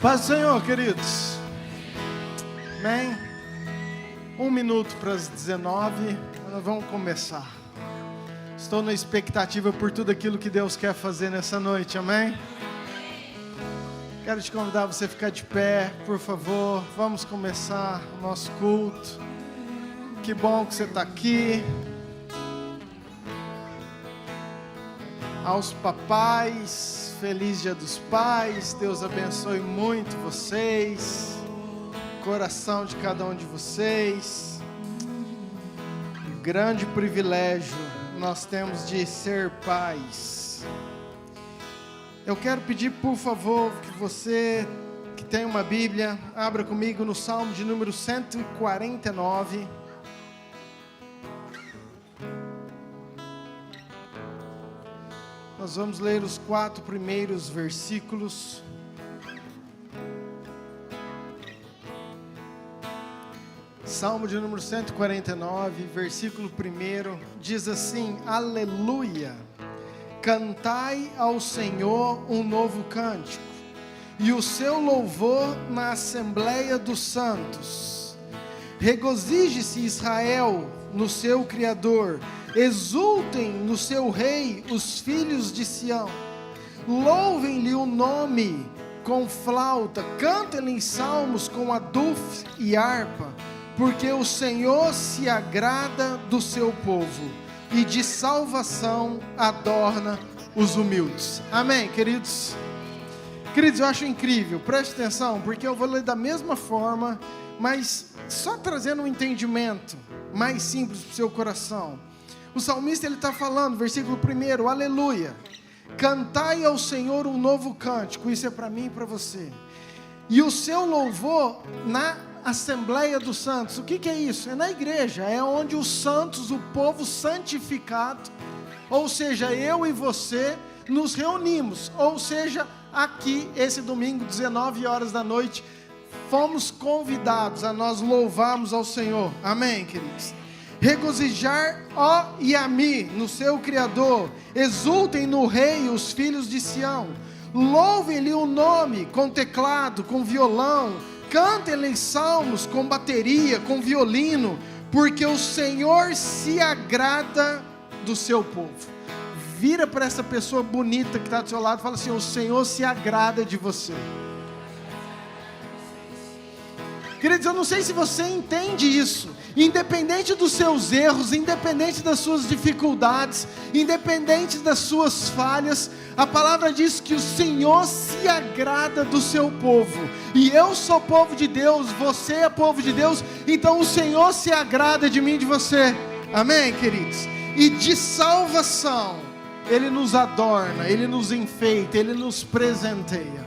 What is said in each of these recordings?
Paz do Senhor, queridos. Amém? 1 minuto para as 19, nós vamos começar. Estou na expectativa por tudo aquilo que Deus quer fazer nessa noite, amém? Quero te convidar a você ficar de pé, por favor. Vamos começar o nosso culto. Que bom que você está aqui. Aos papais, feliz Dia dos Pais. Deus abençoe muito vocês. Coração de cada um de vocês. Grande privilégio nós temos de ser pais. Eu quero pedir, por favor, que você que tem uma Bíblia, abra comigo no Salmo de número 149. Nós vamos ler os 4 primeiros versículos. Salmo de número 149, versículo 1, diz assim: Aleluia! Cantai ao Senhor um novo cântico, e o seu louvor na Assembleia dos Santos. Regozije-se Israel no seu Criador, exultem no seu Rei os filhos de Sião. Louvem-lhe o nome com flauta, cantem-lhe em salmos com aduf e harpa, porque o Senhor se agrada do seu povo, e de salvação adorna os humildes. Amém, queridos? Queridos, eu acho incrível, preste atenção, porque eu vou ler da mesma forma, mas só trazendo um entendimento mais simples para o seu coração. O salmista ele está falando, versículo 1, aleluia, cantai ao Senhor um novo cântico, isso é para mim e para você, e o seu louvor na Assembleia dos Santos. O que é isso? É na igreja, é onde os santos, o povo santificado, ou seja, eu e você nos reunimos, ou seja, aqui esse domingo, 19 horas da noite, fomos convidados a nós louvarmos ao Senhor, amém, queridos? Regozijar, ó Iami, no seu Criador, exultem no Rei os filhos de Sião, louvem-lhe o nome com teclado, com violão, cantem-lhe salmos com bateria, com violino, porque o Senhor se agrada do seu povo. Vira para essa pessoa bonita que está do seu lado e fala assim: o Senhor se agrada de você. Queridos, eu não sei se você entende isso. Independente dos seus erros, independente das suas dificuldades, independente das suas falhas, a palavra diz que o Senhor se agrada do seu povo. E eu sou povo de Deus, você é povo de Deus, então o Senhor se agrada de mim e de você. Amém, queridos? E de salvação, Ele nos adorna, Ele nos enfeita, Ele nos presenteia.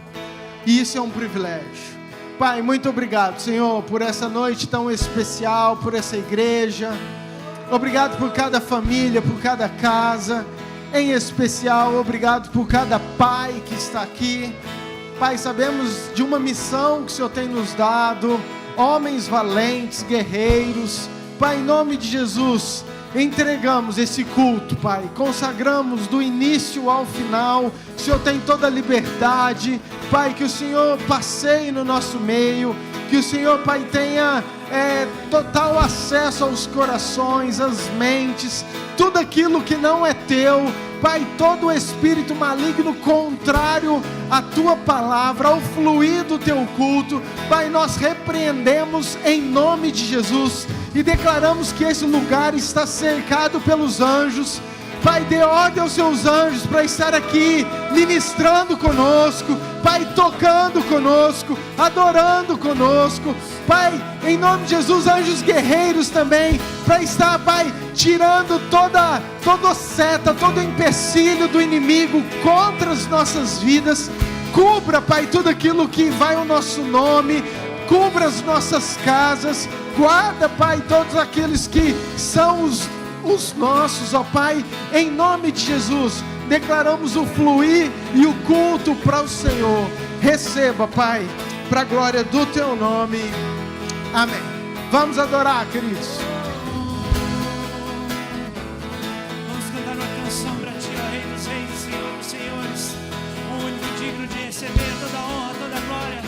E isso é um privilégio. Pai, muito obrigado, Senhor, por essa noite tão especial, por essa igreja. Obrigado por cada família, por cada casa. Em especial, obrigado por cada pai que está aqui. Pai, sabemos de uma missão que o Senhor tem nos dado. Homens valentes, guerreiros. Pai, em nome de Jesus, entregamos esse culto, Pai. Consagramos do início ao final. O Senhor tem toda a liberdade. Pai, que o Senhor passeie no nosso meio, que o Senhor, Pai, tenha total acesso aos corações, às mentes, tudo aquilo que não é teu, Pai, todo o espírito maligno contrário à tua palavra, ao fluir do teu culto, Pai, nós repreendemos em nome de Jesus e declaramos que esse lugar está cercado pelos anjos. Pai, dê ordem aos seus anjos para estar aqui ministrando conosco, Pai, tocando conosco, adorando conosco, Pai, em nome de Jesus, anjos guerreiros também, para estar, Pai, tirando toda seta, todo empecilho do inimigo contra as nossas vidas. Cubra, Pai, tudo aquilo que vai ao nosso nome, cubra as nossas casas, guarda, Pai, todos aqueles que são os nossos, ó Pai, em nome de Jesus, declaramos o fluir e o culto para o Senhor. Receba, Pai, para a glória do Teu nome, amém. Vamos adorar, queridos. Vamos cantar uma canção para Ti, ó Rei dos Reis, Senhor dos Senhores, o único digno de receber toda a honra, toda a glória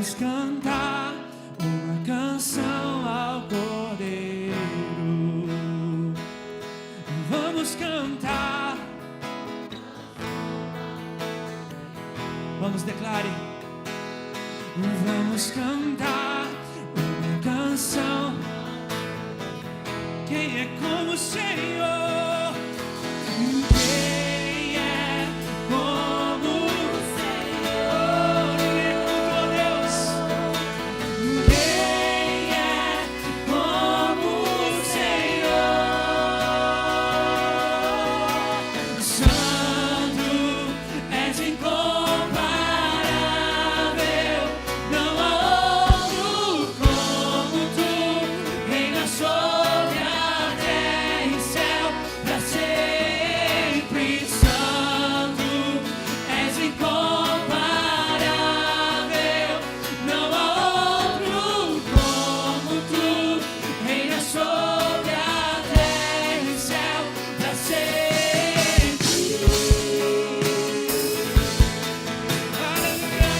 Vamos cantar uma canção ao Cordeiro. Vamos cantar. Vamos, declare. Vamos cantar uma canção. Quem é como o Senhor? Quem é como o Senhor? Ninguém é como Deus. Quem é como o Senhor? Santo és incomparável, não há outro como tu, reina sobre a terra e céu pra sempre. Santo és incomparável, não há outro como tu, reina sobre a terra e céu pra sempre. Aleluia!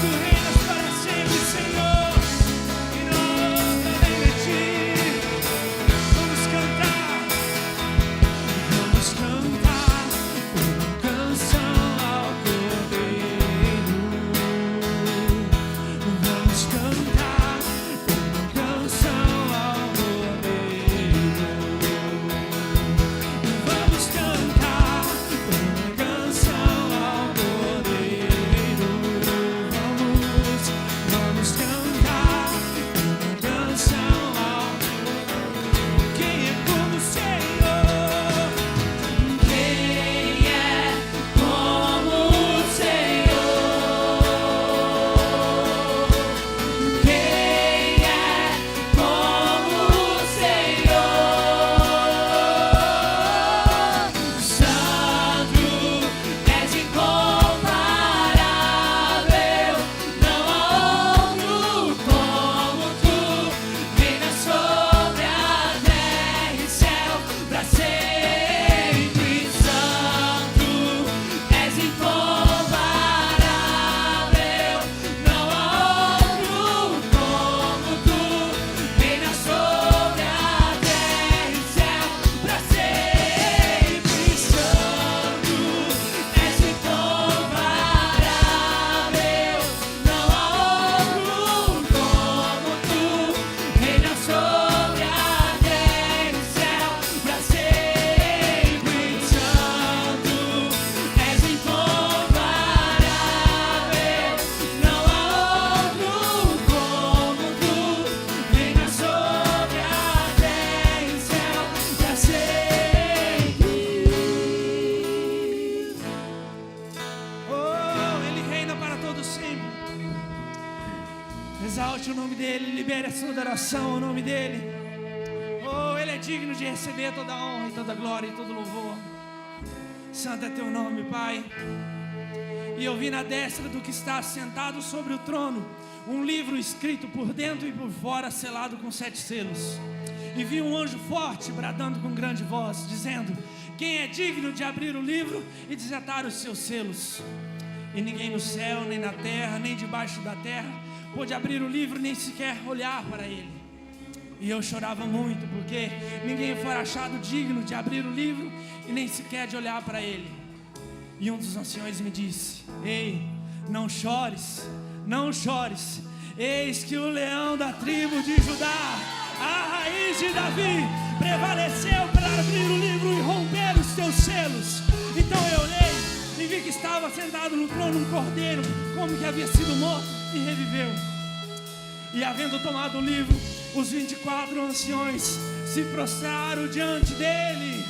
Tu reinas para sempre, Senhor, e nós além de ti. Vamos cantar uma canção ao Cordeiro. Vamos cantar uma canção ao Cordeiro. Vamos cantar uma canção ao Cordeiro. Vamos cantar uma canção ao Cordeiro. Quem é como o Senhor? Quem é como o Senhor? Quem é como o Senhor? Santo és incomparável, não há outro como tu, reina sobre a terra e céu pra sempre. Santo és incomparável, não há outro como tu, reina sobre a terra e céu pra sempre. Santo és incomparável, não há outro como tu, reina sobre a terra e céu pra sempre. Santo és incomparável, não há outro como tu, reina sobre a terra e céu pra sempre. Oh, Ele reina para todos sempre. Exalte o nome dEle, libere a sua adoração ao nome dEle. Oh, Ele é digno de receber toda a honra e toda a glória e todo o louvor. Santo é teu nome, Pai. E eu vi na destra do que está sentado sobre o trono um livro escrito por dentro e por fora, selado com 7 selos. E vi um anjo forte bradando com grande voz, dizendo: quem é digno de abrir o livro e desatar os seus selos? E ninguém no céu, nem na terra, nem debaixo da terra pôde abrir o livro, nem sequer olhar para ele. E eu chorava muito, porque ninguém foi achado digno de abrir o livro e nem sequer de olhar para ele. E um dos anciões me disse: ei, não chores, não chores. Eis que o leão da tribo de Judá, a raiz de Davi, prevaleceu para abrir o livro e romper os teus selos. Então eu olhei e vi que estava sentado no trono um cordeiro, como que havia sido morto e reviveu. E havendo tomado o livro, os 24 anciões se prostraram diante dele.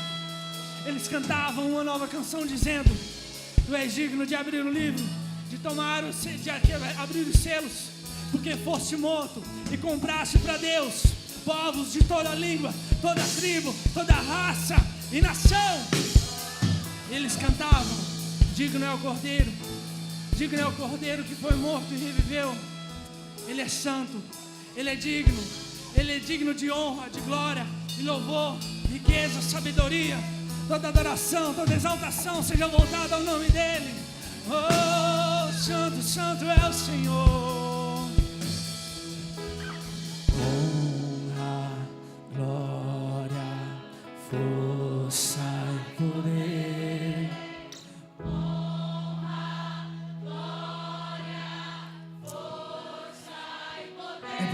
Eles cantavam uma nova canção dizendo: tu és digno de abrir o livro, de abrir os selos, porque foste morto e compraste para Deus povos de toda língua, toda tribo, toda raça e nação. Eles cantavam: digno é o Cordeiro, digno é o Cordeiro que foi morto e reviveu. Ele é santo, Ele é digno de honra, de glória e louvor, riqueza, sabedoria. Toda adoração, toda exaltação seja voltada ao nome dEle. Oh, santo, santo é o Senhor.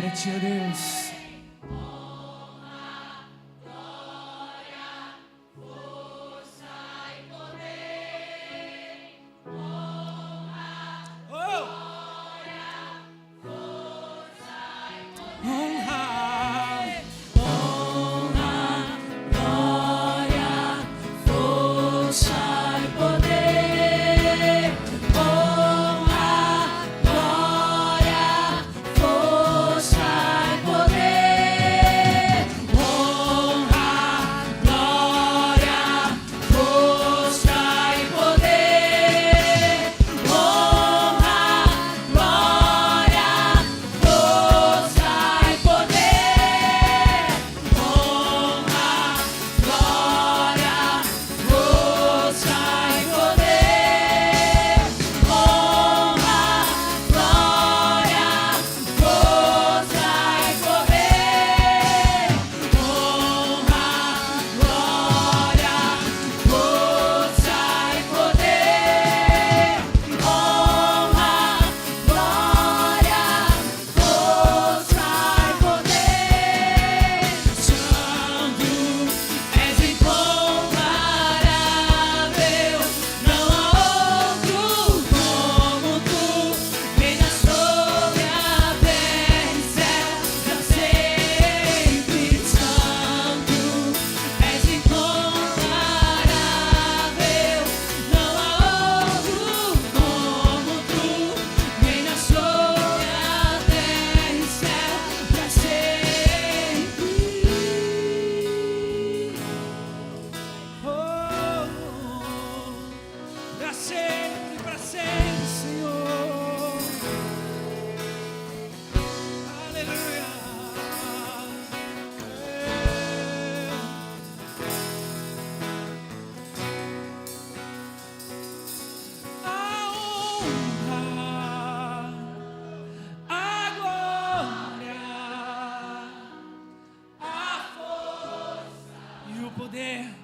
sempre a Ti, ó Deus. Para sempre, Senhor. Aleluia. A honra, a glória, a força e o poder.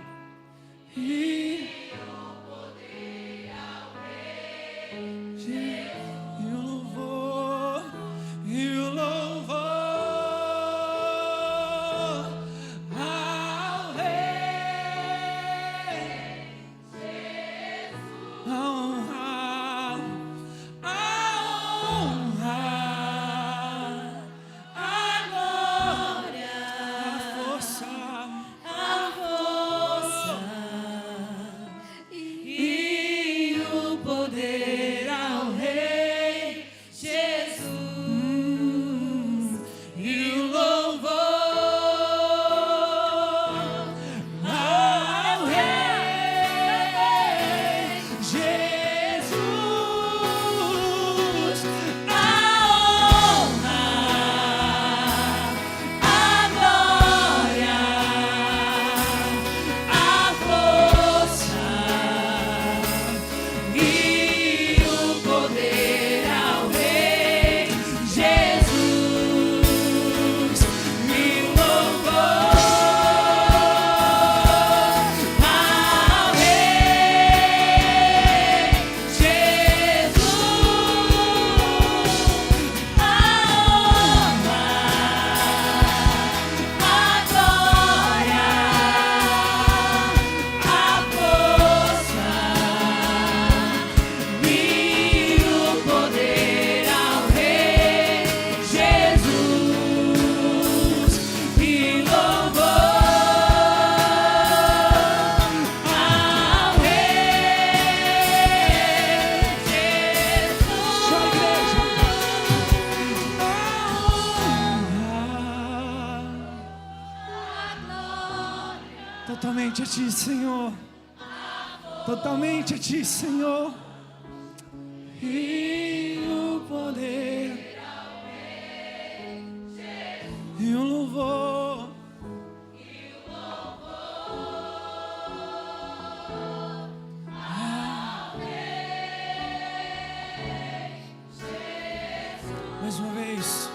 Totalmente a Ti, Senhor. Totalmente a Ti, Senhor. E o poder e o louvor. Mais uma vez.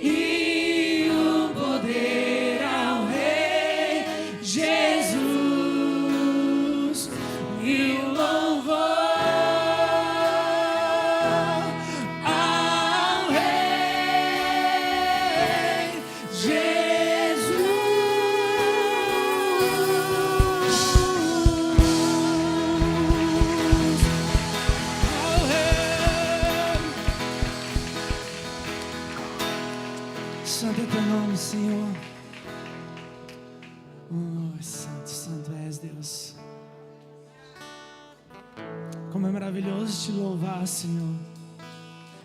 E o poder Santo é teu nome, Senhor. Oh, santo, santo és, Deus. Como é maravilhoso te louvar, Senhor.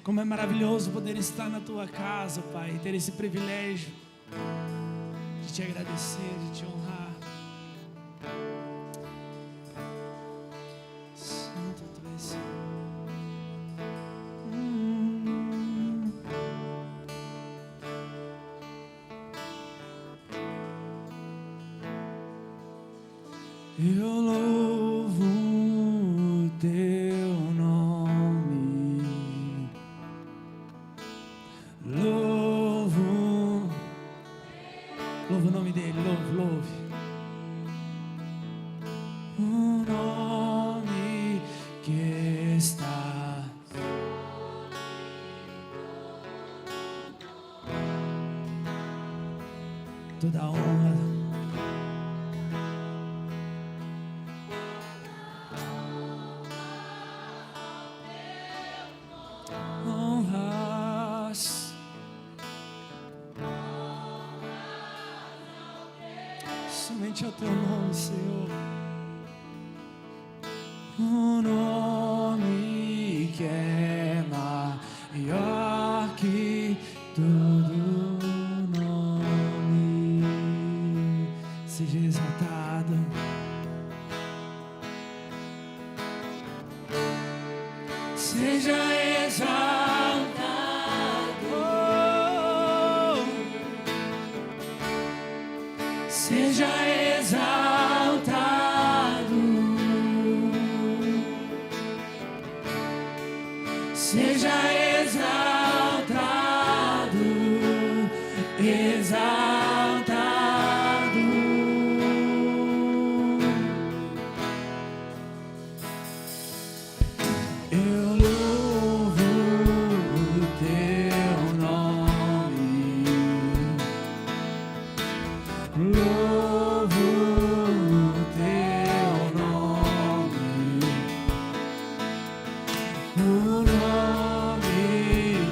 Como é maravilhoso poder estar na tua casa, Pai, ter esse privilégio de te agradecer, de te honrar. Santo tu és, Senhor. Eu louvo o teu nome, louvo o nome dele, louve o nome que está toda a honra. Somente ao teu nome, Senhor. O nome que é maior que todo nome. Seja exaltado. Seja exaltado. Seja exaltado, seja exaltado, exaltado. Eu louvo o teu nome. Louvo o teu nome, o nome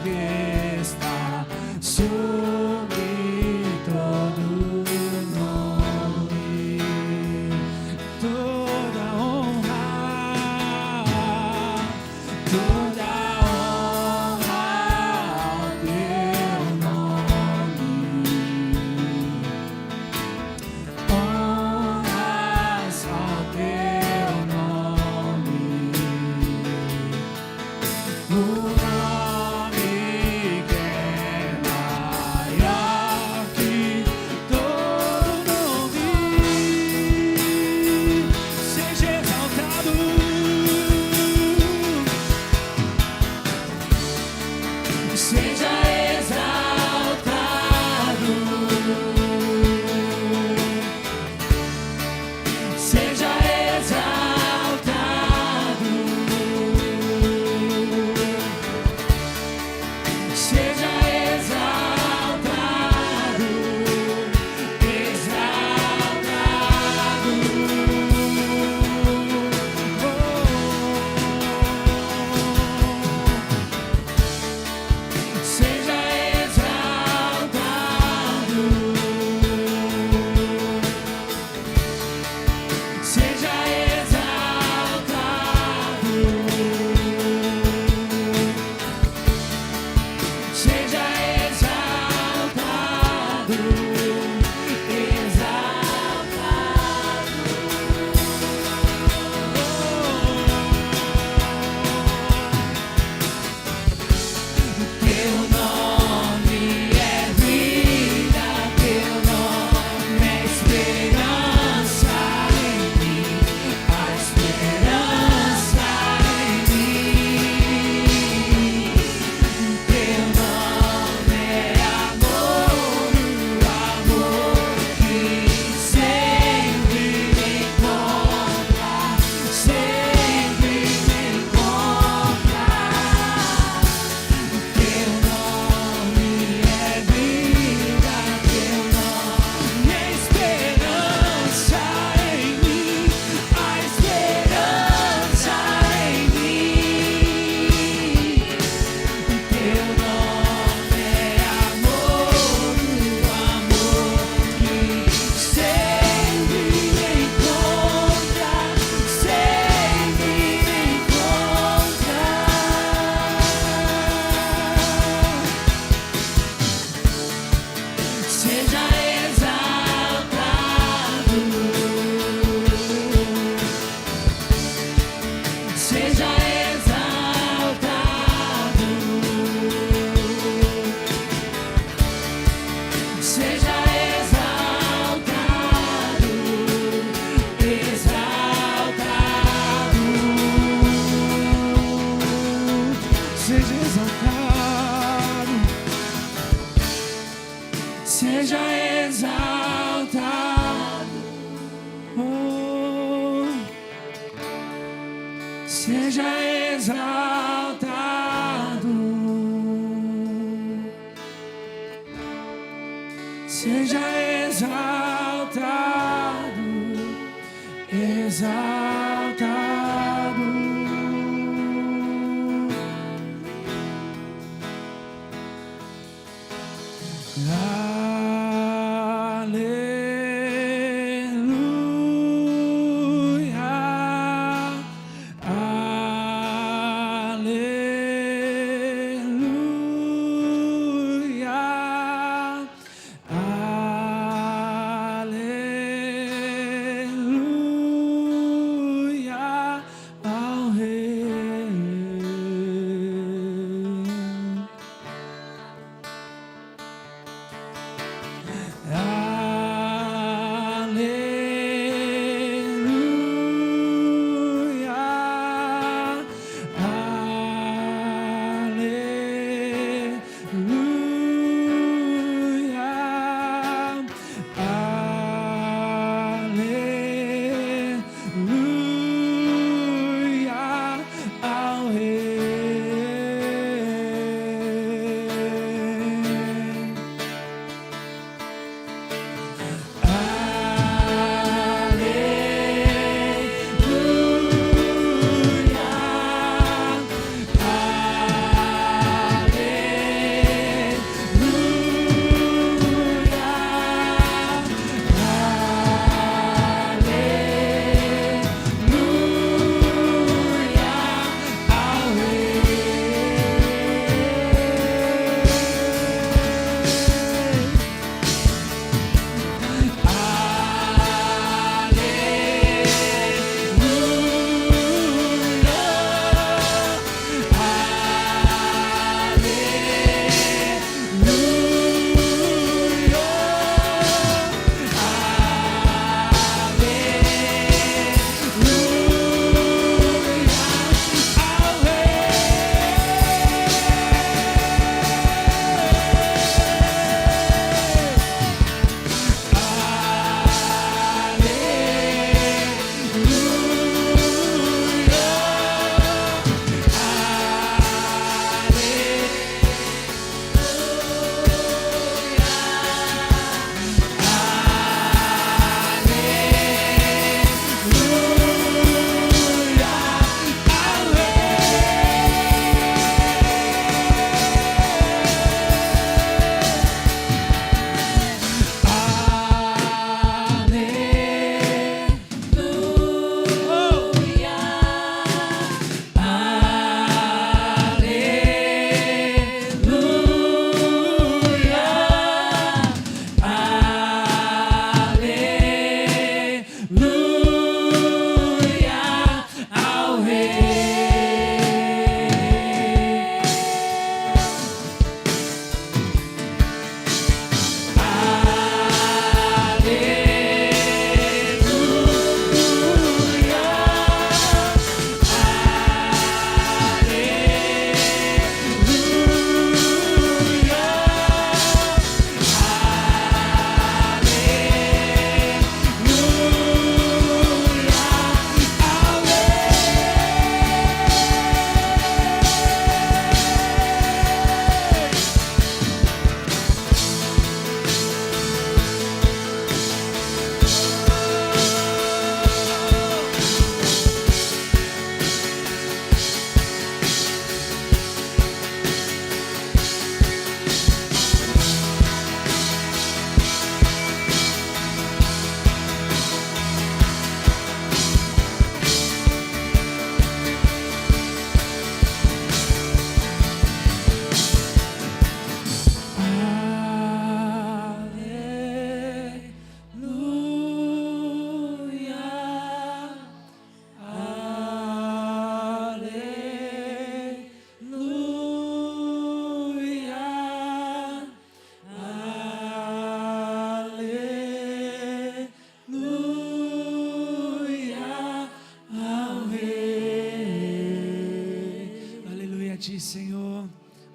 que está sobre todo nome, toda honra ao teu nome. Honras ao teu nome, o nome que é maior que todo nome. Seja exaltado, seja exaltado. Seja exaltado, seja exaltado, exaltado. Seja exaltado. Seja exaltado, seja exaltado, Teu nome é vida, teu nome é esperança em mim, a esperança em mim. Teu nome é amor, o amor que sempre me encontra, sempre me encontra. Teu nome Seja exaltado, oh, seja exaltado, seja exaltado, exaltado.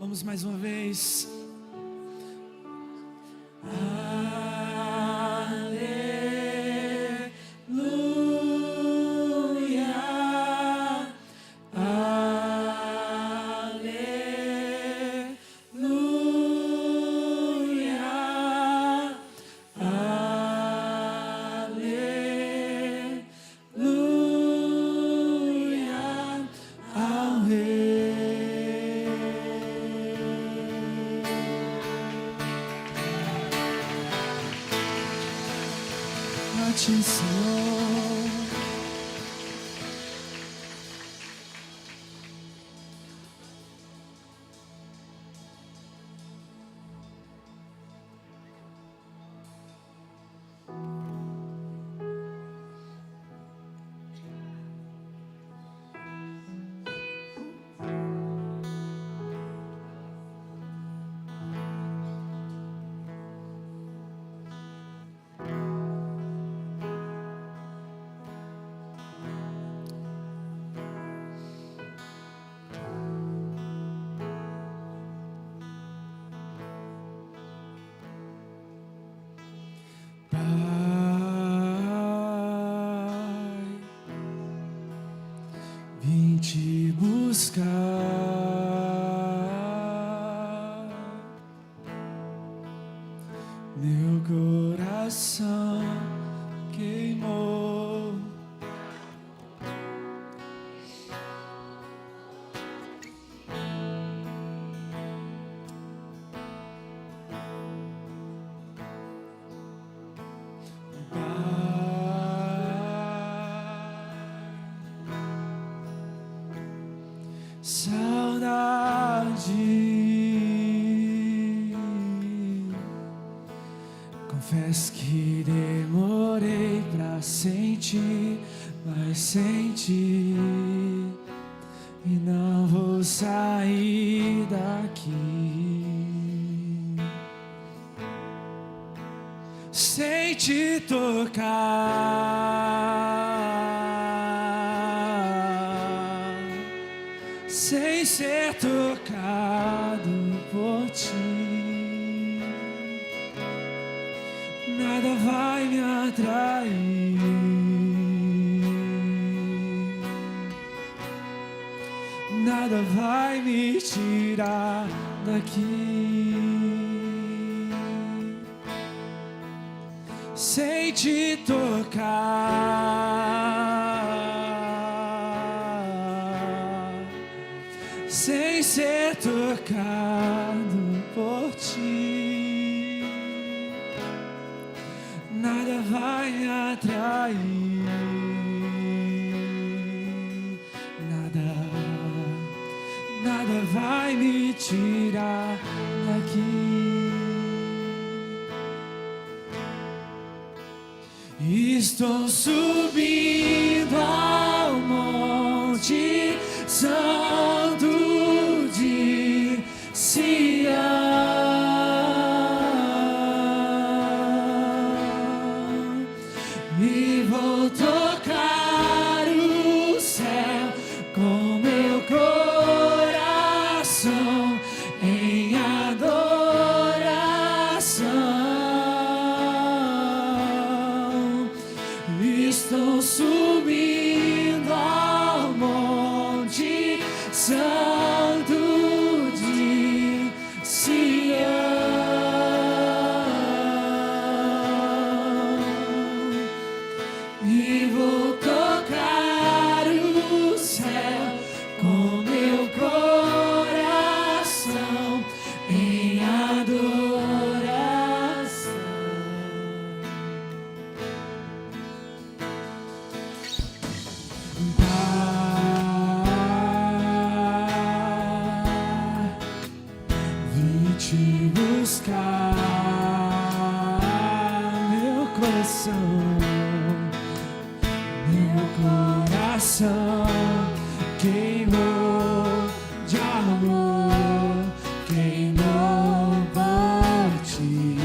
Vamos mais uma vez. Meu coração queimou. Saudade, confesso que demorei pra sentir, mas senti e não vou sair daqui sem te tocar, sem ser tocado por ti. Nada vai me atrair, nada vai me tirar daqui sem te tocar, sem ser tocado por ti. Nada vai me atrair, nada vai me tirar daqui. Estou subindo ao monte santo de Sião e vou tocar o céu com meu coração em adoração. Estou subindo ao monte santo de Sião e vou tocar o céu com meu coração em adoração. Vim te buscar, meu coração queimou de amor, queimou por ti.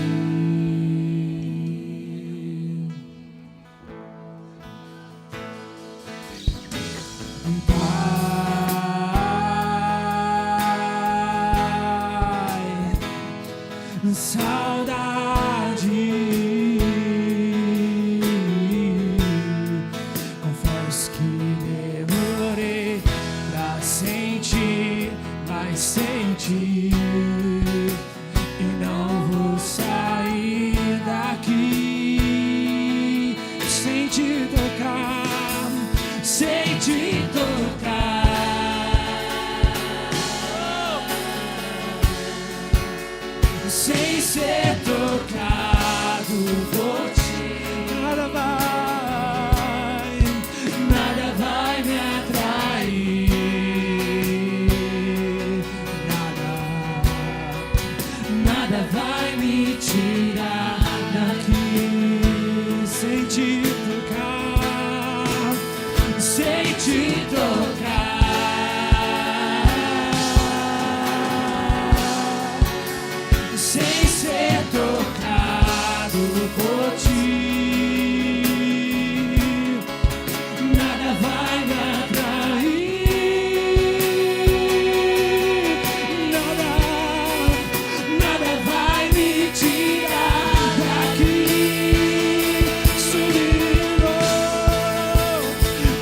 saudade. Confesso que demorei pra sentir, mas senti, e não vou sair daqui sem te tocar, sem te tocar. Sem ser tocado por ti, nada vai me atrair, nada vai me tirar daqui, sem te tocar, sem te tocar. Sem ser tocado por ti, nada vai me atrair, nada vai me tirar daqui. Subindo,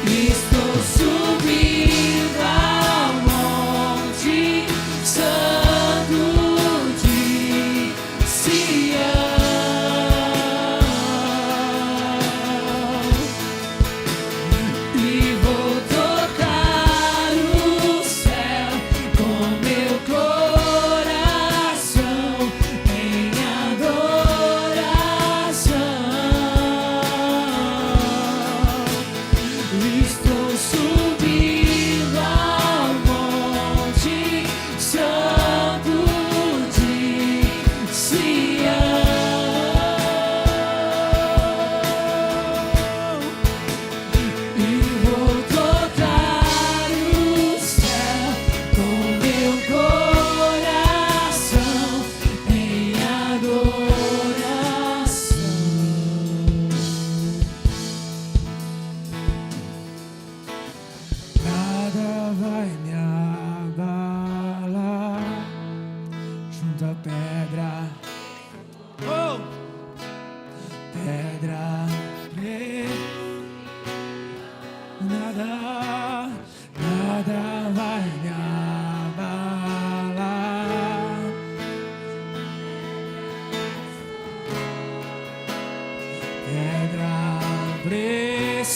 estou subindo ao monte santo de Sião, e vou tocar o céu com meu coração em adoração. Estou subindo ao monte santo de Sião, e vou tocar o céu com meu coração em adoração. Nada vai me abalar junto à pedra. Oh! Pedra preta, nada vai me abalar. Pedra preciosa,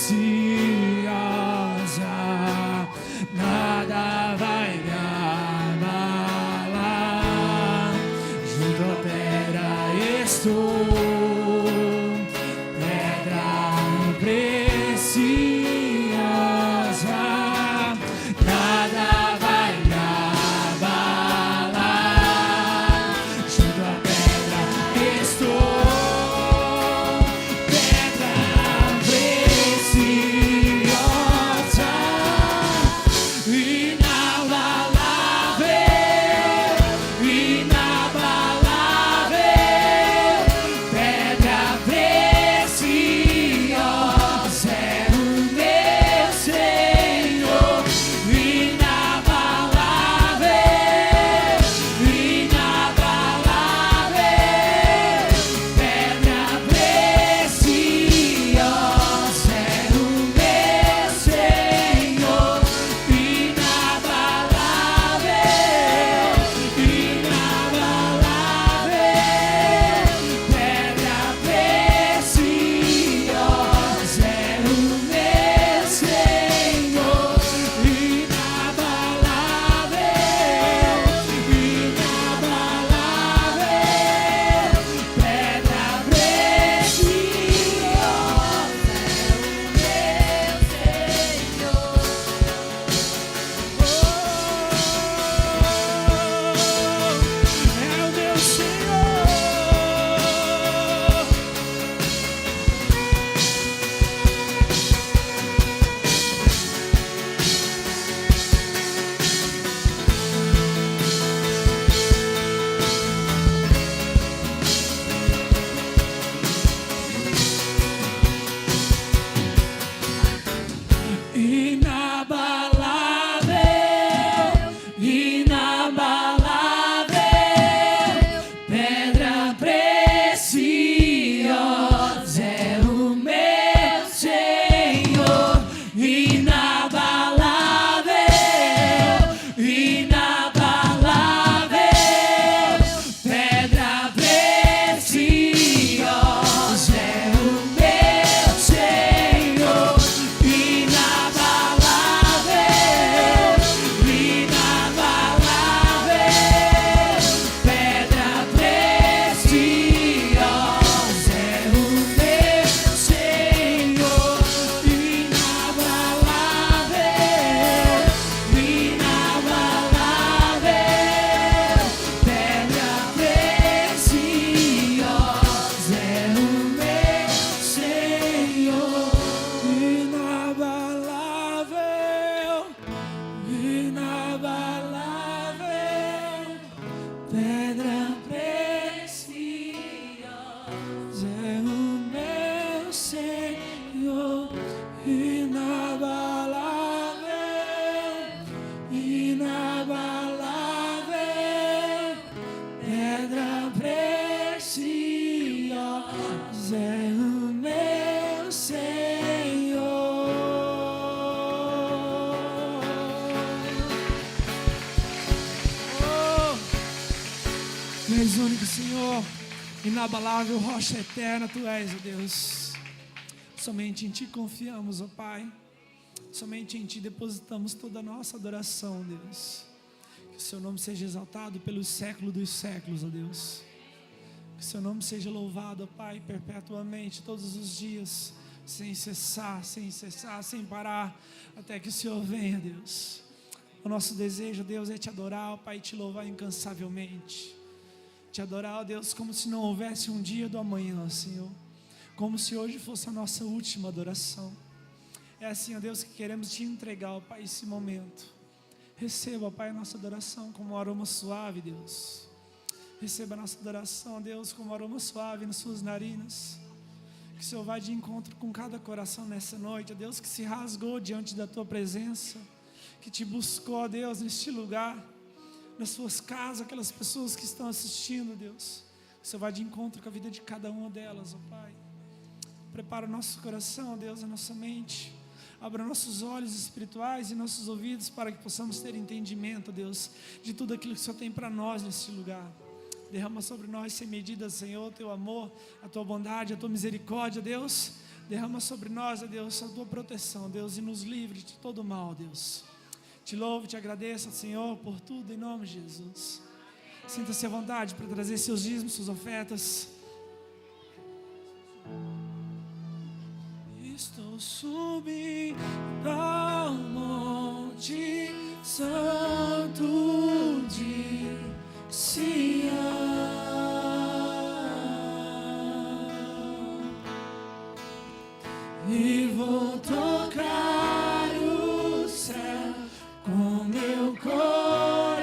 nada vai me abalar. Junto à pedra estou, pedra preciosa, nada vai me abalar. Junto à pedra estou, pedra preciosa, inabalável, inabalável, pedra preciosa é o meu Senhor, inabalável, inabalável, pedra preciosa é o meu Senhor, inabalável, inabalável, pedra preciosa é o meu Senhor, inabalável, inabalável, pedra preciosa é o meu Senhor. Inabalável, inabalável, pedra preciosa é o meu Senhor, inabalável, inabalável, pedra preciosa é o meu Senhor. Tu és o único Senhor, inabalável, rocha eterna, Tu és, ó Deus. Somente em Ti confiamos, ó Pai. Somente em Ti depositamos toda a nossa adoração, Deus. Que o Seu nome seja exaltado pelos séculos dos séculos, ó Deus. Que o Seu nome seja louvado, ó Pai, perpetuamente, todos os dias, sem cessar, sem parar, até que o Senhor venha, Deus. O nosso desejo, Deus, é Te adorar, ó Pai, e Te louvar incansavelmente. Te adorar, ó Deus, como se não houvesse um dia do amanhã, Senhor. Como se hoje fosse a nossa última adoração. É assim, ó Deus, que queremos Te entregar, ó Pai, esse momento. Receba, ó Pai, a nossa adoração como um aroma suave, Deus. Receba a nossa adoração, ó Deus, como um aroma suave nas Suas narinas. Que o Senhor vá de encontro com cada coração nessa noite, ó Deus, que se rasgou diante da Tua presença. Que Te buscou, ó Deus, neste lugar. Nas suas casas, aquelas pessoas que estão assistindo, Deus. Que o Senhor vá de encontro com a vida de cada uma delas, ó Pai. Prepara o nosso coração, ó Deus, a nossa mente. Abra nossos olhos espirituais e nossos ouvidos para que possamos ter entendimento, Deus, de tudo aquilo que o Senhor tem para nós neste lugar. Derrama sobre nós sem medida, Senhor, o Teu amor, a Tua bondade, a Tua misericórdia, Deus. Derrama sobre nós, ó Deus, a Tua proteção, Deus, e nos livre de todo mal, Deus. Te louvo, Te agradeço, Senhor, por tudo, em nome de Jesus. Sinta-se à vontade para trazer seus dízimos, suas ofertas. Estou subindo ao monte santo de Sião e vou tocar o céu com meu coração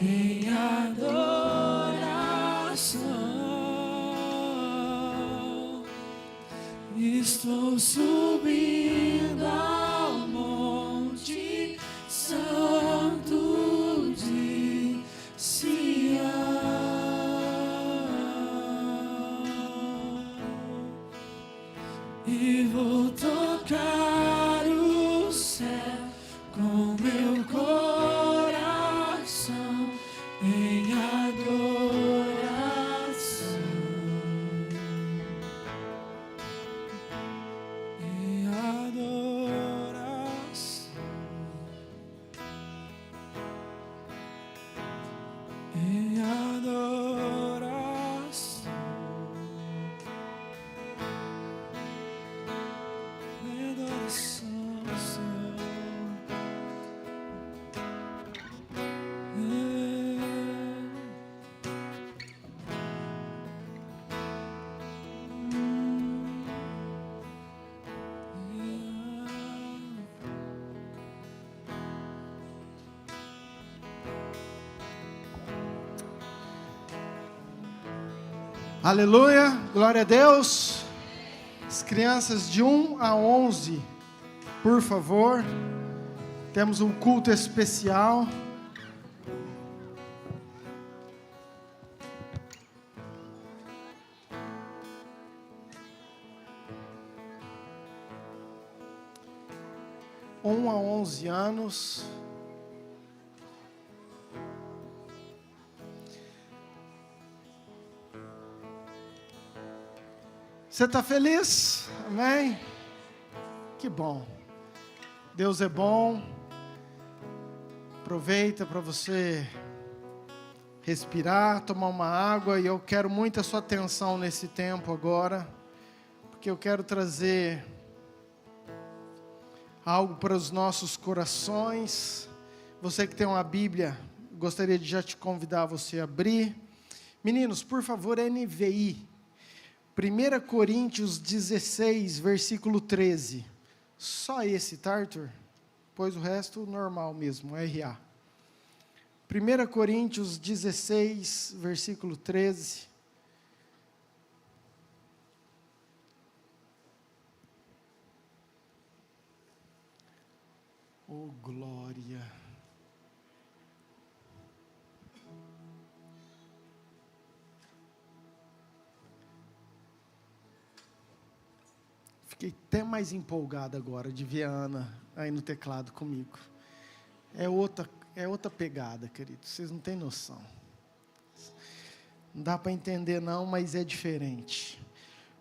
em adoração. Estou subindo ao monte santo de Sião e vou tocar o céu com meu coração em adoração, em adoração, em adoração, em adoração, Senhor. Aleluia, glória a Deus. As crianças de 1 a 11, por favor. Temos um culto especial. De 1 a 11 anos. Você está feliz? Amém? Que bom. Deus é bom. Aproveita para você respirar, tomar uma água. E eu quero muito a sua atenção nesse tempo agora, porque eu quero trazer algo para os nossos corações. Você que tem uma Bíblia, gostaria de já te convidar a você abrir. Meninos, por favor, NVI. 1 Coríntios 16, versículo 13. Só esse, tá, Arthur? Pois o resto normal mesmo, RA. 1 Coríntios 16, versículo 13. Oh, glória! Fiquei até mais empolgado agora de ver a Ana aí no teclado comigo. É outra pegada, queridos, vocês não têm noção. Não dá para entender não, mas é diferente.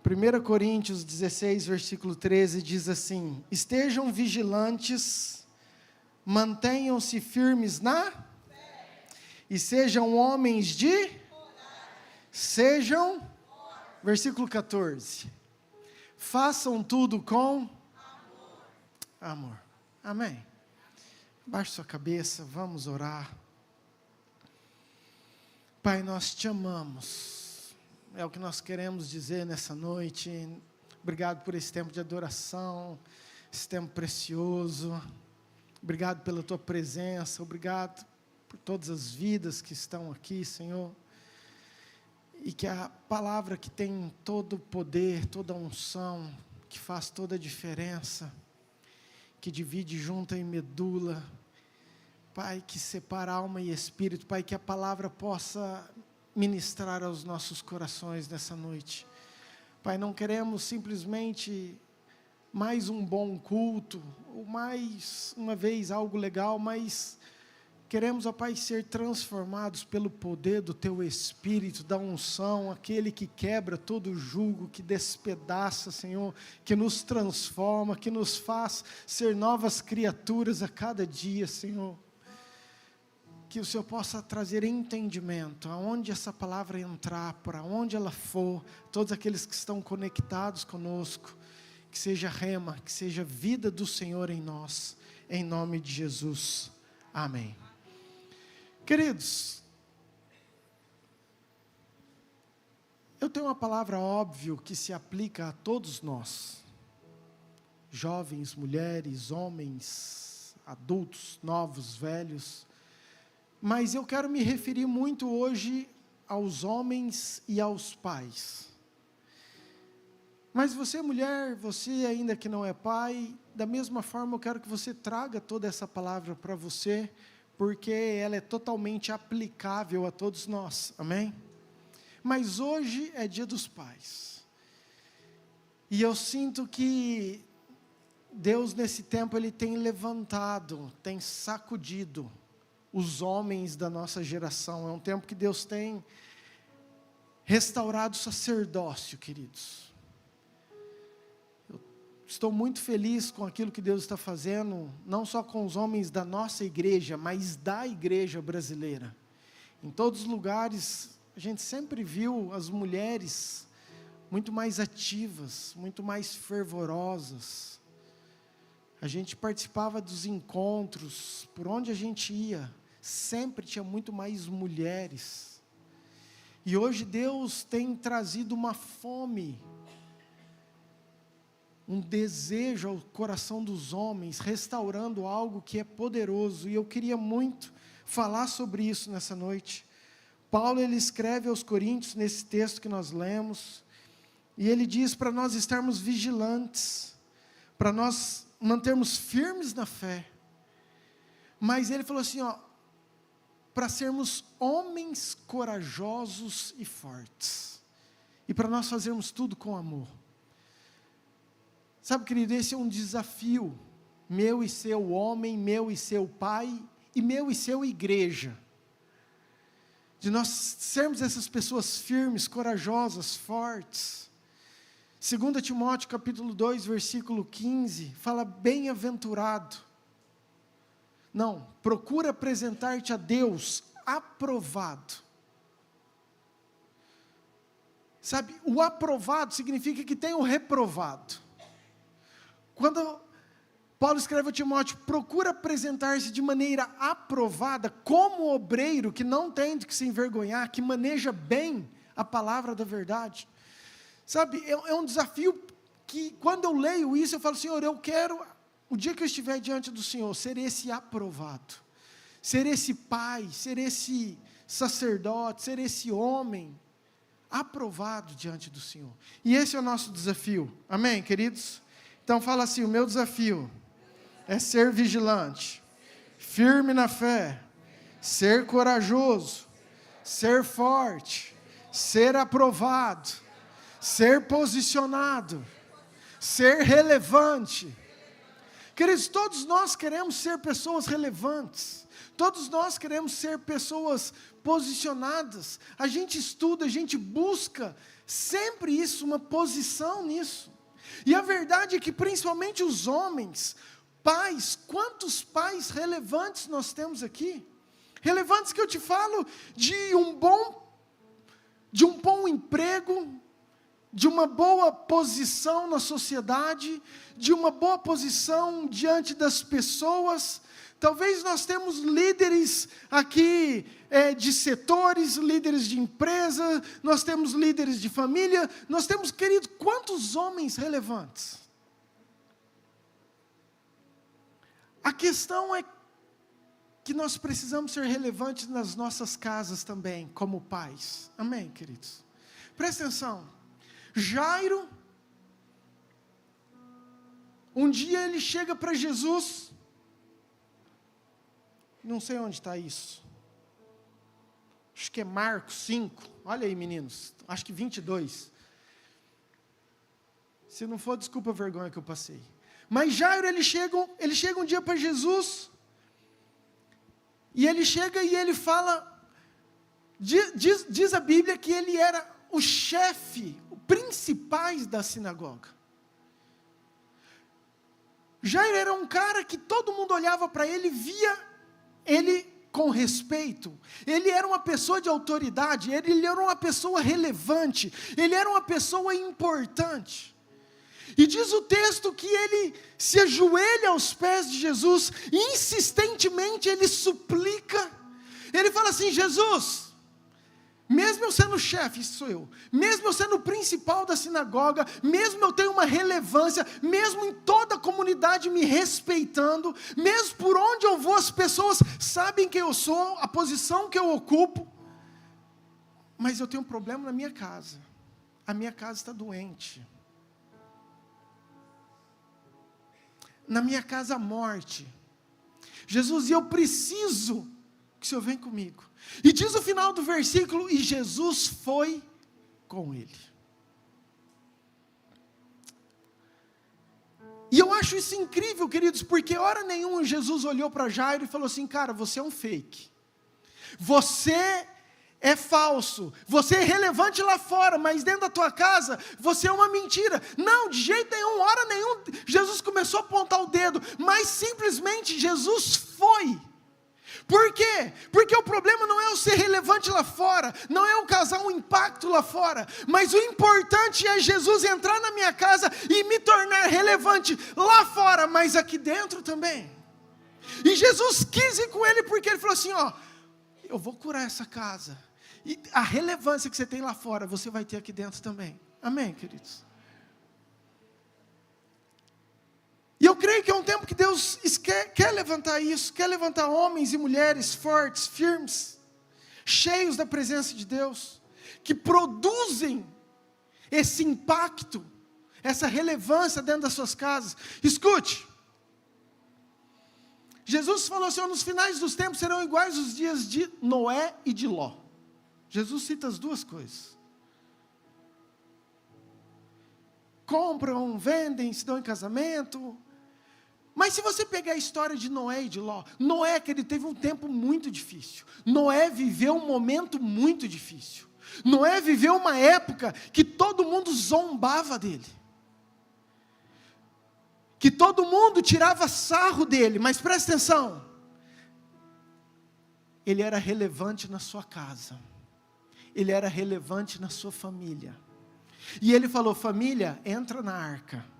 1 Coríntios 16, versículo 13 diz assim: estejam vigilantes, mantenham-se firmes na fé, e sejam homens de sejam, versículo 14, façam tudo com amor. Amém. Baixe sua cabeça, vamos orar. Pai, nós te amamos, é o que nós queremos dizer nessa noite. Obrigado por esse tempo de adoração, esse tempo precioso. Obrigado pela tua presença, obrigado por todas as vidas que estão aqui, Senhor. E que a palavra que tem todo o poder, toda a unção, que faz toda a diferença, que divide junta e medula, Pai, que separa alma e espírito, Pai, que a palavra possa ministrar aos nossos corações nessa noite. Pai, não queremos simplesmente mais um bom culto, ou mais uma vez algo legal, mas queremos, ó Pai, ser transformados pelo poder do Teu Espírito, da unção, aquele que quebra todo o jugo, que despedaça, Senhor, que nos transforma, que nos faz ser novas criaturas a cada dia, Senhor. Que o Senhor possa trazer entendimento, aonde essa palavra entrar, para onde ela for, todos aqueles que estão conectados conosco, que seja rema, que seja vida do Senhor em nós, em nome de Jesus, amém. Queridos, eu tenho uma palavra óbvia que se aplica a todos nós, jovens, mulheres, homens, adultos, novos, velhos, mas eu quero me referir muito hoje aos homens e aos pais. Mas você, mulher, você ainda que não é pai, da mesma forma eu quero que você traga toda essa palavra para você, porque ela é totalmente aplicável a todos nós, amém? Mas hoje é dia dos pais, e eu sinto que Deus nesse tempo Ele tem levantado, tem sacudido os homens da nossa geração. É um tempo que Deus tem restaurado o sacerdócio, queridos. Eu estou muito feliz com aquilo que Deus está fazendo, não só com os homens da nossa igreja, mas da igreja brasileira. Em todos os lugares, a gente sempre viu as mulheres muito mais ativas, muito mais fervorosas. A gente participava dos encontros, por onde a gente ia, sempre tinha muito mais mulheres. E hoje Deus tem trazido uma fome, um desejo ao coração dos homens, restaurando algo que é poderoso. E eu queria muito falar sobre isso nessa noite. Paulo, ele escreve aos Coríntios, nesse texto que nós lemos, e ele diz para nós estarmos vigilantes, para nós mantermos firmes na fé. Mas ele falou assim, ó, para sermos homens corajosos e fortes, e para nós fazermos tudo com amor. Sabe, querido, esse é um desafio, meu e seu homem, meu e seu pai, e meu e seu igreja, de nós sermos essas pessoas firmes, corajosas, fortes. 2 Timóteo capítulo 2, versículo 15, fala bem-aventurado. Não, procura apresentar-te a Deus aprovado. Sabe, o aprovado significa que tem o reprovado. Quando Paulo escreve a Timóteo, procura apresentar-se de maneira aprovada, como obreiro que não tem de que se envergonhar, que maneja bem a palavra da verdade. Sabe, é um desafio que quando eu leio isso, eu falo, Senhor, eu quero, o dia que eu estiver diante do Senhor, ser esse aprovado, ser esse pai, ser esse sacerdote, ser esse homem aprovado diante do Senhor. E esse é o nosso desafio. Amém, queridos? Então fala assim: o meu desafio é ser vigilante, firme na fé, ser corajoso, ser forte, ser aprovado, ser posicionado, ser relevante. Queridos, todos nós queremos ser pessoas relevantes, todos nós queremos ser pessoas posicionadas. A gente estuda, a gente busca sempre isso, uma posição nisso. E a verdade é que principalmente os homens, pais, quantos pais relevantes nós temos aqui? Relevantes que eu te falo de um bom emprego, de uma boa posição na sociedade, de uma boa posição diante das pessoas. Talvez nós temos líderes aqui de setores, líderes de empresa, nós temos líderes de família, nós temos, querido, quantos homens relevantes? A questão é que nós precisamos ser relevantes nas nossas casas também, como pais. Amém, queridos? Presta atenção. Jairo, um dia ele chega para Jesus, não sei onde está isso, acho que é Marcos 5, olha aí meninos, acho que 22, se não for, desculpa a vergonha que eu passei. Mas Jairo, ele chega um dia para Jesus, e ele chega e ele fala, diz a Bíblia que ele era o chefe, os principais da sinagoga. Jairo era um cara que todo mundo olhava para ele, via ele com respeito. Ele era uma pessoa de autoridade, ele era uma pessoa relevante, ele era uma pessoa importante. E diz o texto que ele se ajoelha aos pés de Jesus, e insistentemente ele suplica, ele fala assim: Jesus, mesmo eu sendo chefe, isso sou eu, mesmo eu sendo o principal da sinagoga, mesmo eu tenho uma relevância, mesmo em toda a comunidade me respeitando, mesmo por onde eu vou as pessoas sabem quem eu sou, a posição que eu ocupo, mas eu tenho um problema na minha casa, a minha casa está doente, na minha casa há morte, Jesus, e eu preciso que o Senhor venha comigo. E diz o final do versículo: e Jesus foi com ele. E eu acho isso incrível, queridos, porque hora nenhuma Jesus olhou para Jairo e falou assim: cara, você é um fake, você é falso, você é relevante lá fora, mas dentro da tua casa, você é uma mentira. Não, de jeito nenhum, hora nenhum, Jesus começou a apontar o dedo, mas simplesmente Jesus foi. Por quê? Porque o problema não é eu ser relevante lá fora, não é eu causar um impacto lá fora, mas o importante é Jesus entrar na minha casa e me tornar relevante lá fora, mas aqui dentro também. E Jesus quis ir com ele, porque ele falou assim: ó, eu vou curar essa casa, e a relevância que você tem lá fora, você vai ter aqui dentro também. Amém, queridos? E eu creio que é um tempo que Deus quer levantar isso, quer levantar homens e mulheres fortes, firmes, cheios da presença de Deus, que produzem esse impacto, essa relevância dentro das suas casas. Escute, Jesus falou assim: nos finais dos tempos serão iguais os dias de Noé e de Ló. Jesus cita as duas coisas. Compram, vendem, se dão em casamento. Mas se você pegar a história de Noé e de Ló, Noé, que ele teve um tempo muito difícil. Noé viveu um momento muito difícil. Noé viveu uma época que todo mundo zombava dele, que todo mundo tirava sarro dele. Mas presta atenção, ele era relevante na sua casa, ele era relevante na sua família. E ele falou: família, entra na arca.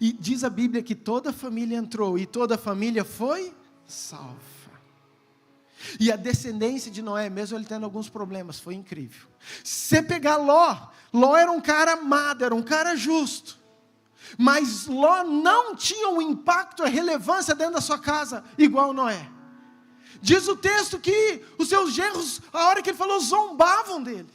E diz a Bíblia que toda a família entrou, e toda a família foi salva. E a descendência de Noé, mesmo ele tendo alguns problemas, foi incrível. Se você pegar Ló, Ló era um cara amado, era um cara justo, mas Ló não tinha um impacto, a relevância dentro da sua casa, igual Noé. Diz o texto que os seus genros, a hora que ele falou, zombavam dele.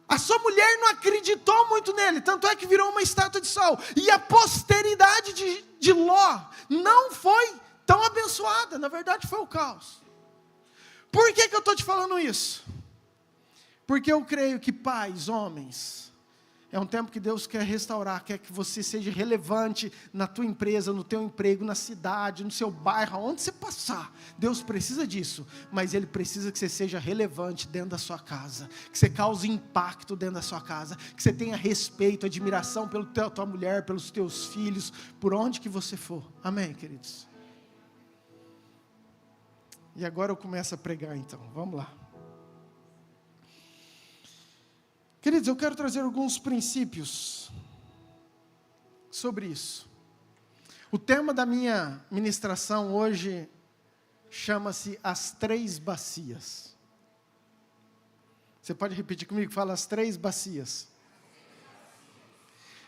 A sua mulher não acreditou muito nele, tanto é que virou uma estátua de sal. E a posteridade de Ló não foi tão abençoada, na verdade foi o caos. Por que eu estou te falando isso? Porque eu creio que pais, homens, é um tempo que Deus quer restaurar, quer que você seja relevante na tua empresa, no teu emprego, na cidade, no seu bairro, aonde você passar. Deus precisa disso, mas Ele precisa que você seja relevante dentro da sua casa, que você cause impacto dentro da sua casa, que você tenha respeito, admiração pela tua mulher, pelos teus filhos, por onde que você for. Amém, queridos? E agora eu começo a pregar então, vamos lá. Queridos, eu quero trazer alguns princípios sobre isso. O tema da minha ministração hoje chama-se As Três Bacias. Você pode repetir comigo? Fala as três bacias.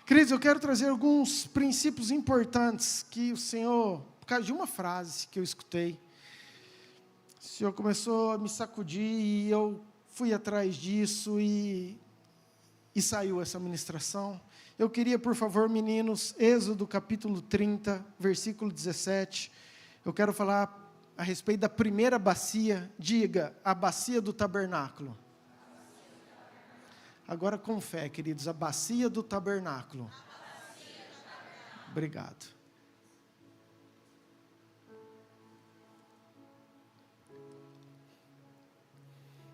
Queridos, eu quero trazer alguns princípios importantes que o Senhor, por causa de uma frase que eu escutei, o Senhor começou a me sacudir e eu fui atrás disso e saiu essa ministração. Eu queria, por favor, meninos, Êxodo capítulo 30, versículo 17. Eu quero falar a respeito da primeira bacia. Diga, a bacia do tabernáculo. Agora com fé, queridos, a bacia do tabernáculo. Obrigado.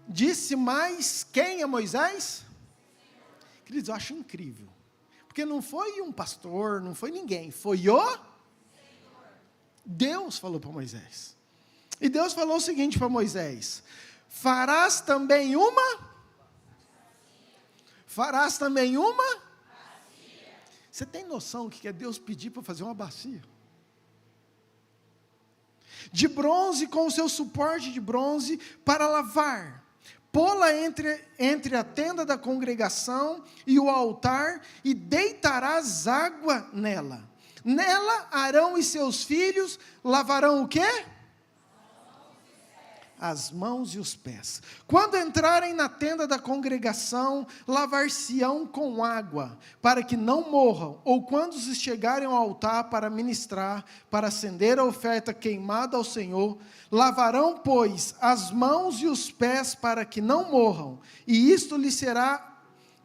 Disse mais quem a Moisés? Queridos, eu acho incrível, porque não foi um pastor, não foi ninguém, foi o Senhor. Deus falou para Moisés, e Deus falou o seguinte para Moisés: farás também uma? Você tem noção do que é Deus pedir para fazer uma bacia? De bronze, com o seu suporte de bronze, para lavar. Pô-la entre a tenda da congregação e o altar, e deitarás água nela. Nela, Arão e seus filhos lavarão o quê? As mãos e os pés. Quando entrarem na tenda da congregação, lavar-se-ão com água, para que não morram, ou quando se chegarem ao altar para ministrar, para acender a oferta queimada ao Senhor, lavarão, pois, as mãos e os pés para que não morram, e isto lhe será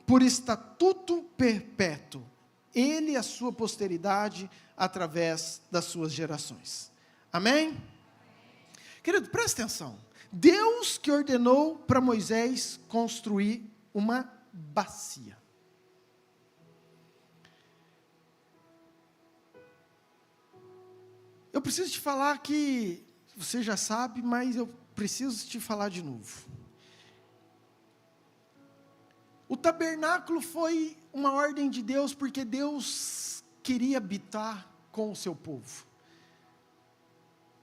por estatuto perpétuo, ele e a sua posteridade, através das suas gerações. Amém? Querido, presta atenção. Deus que ordenou para Moisés construir uma bacia. Eu preciso te falar que, você já sabe, mas eu preciso te falar de novo. O tabernáculo foi uma ordem de Deus, porque Deus queria habitar com o seu povo.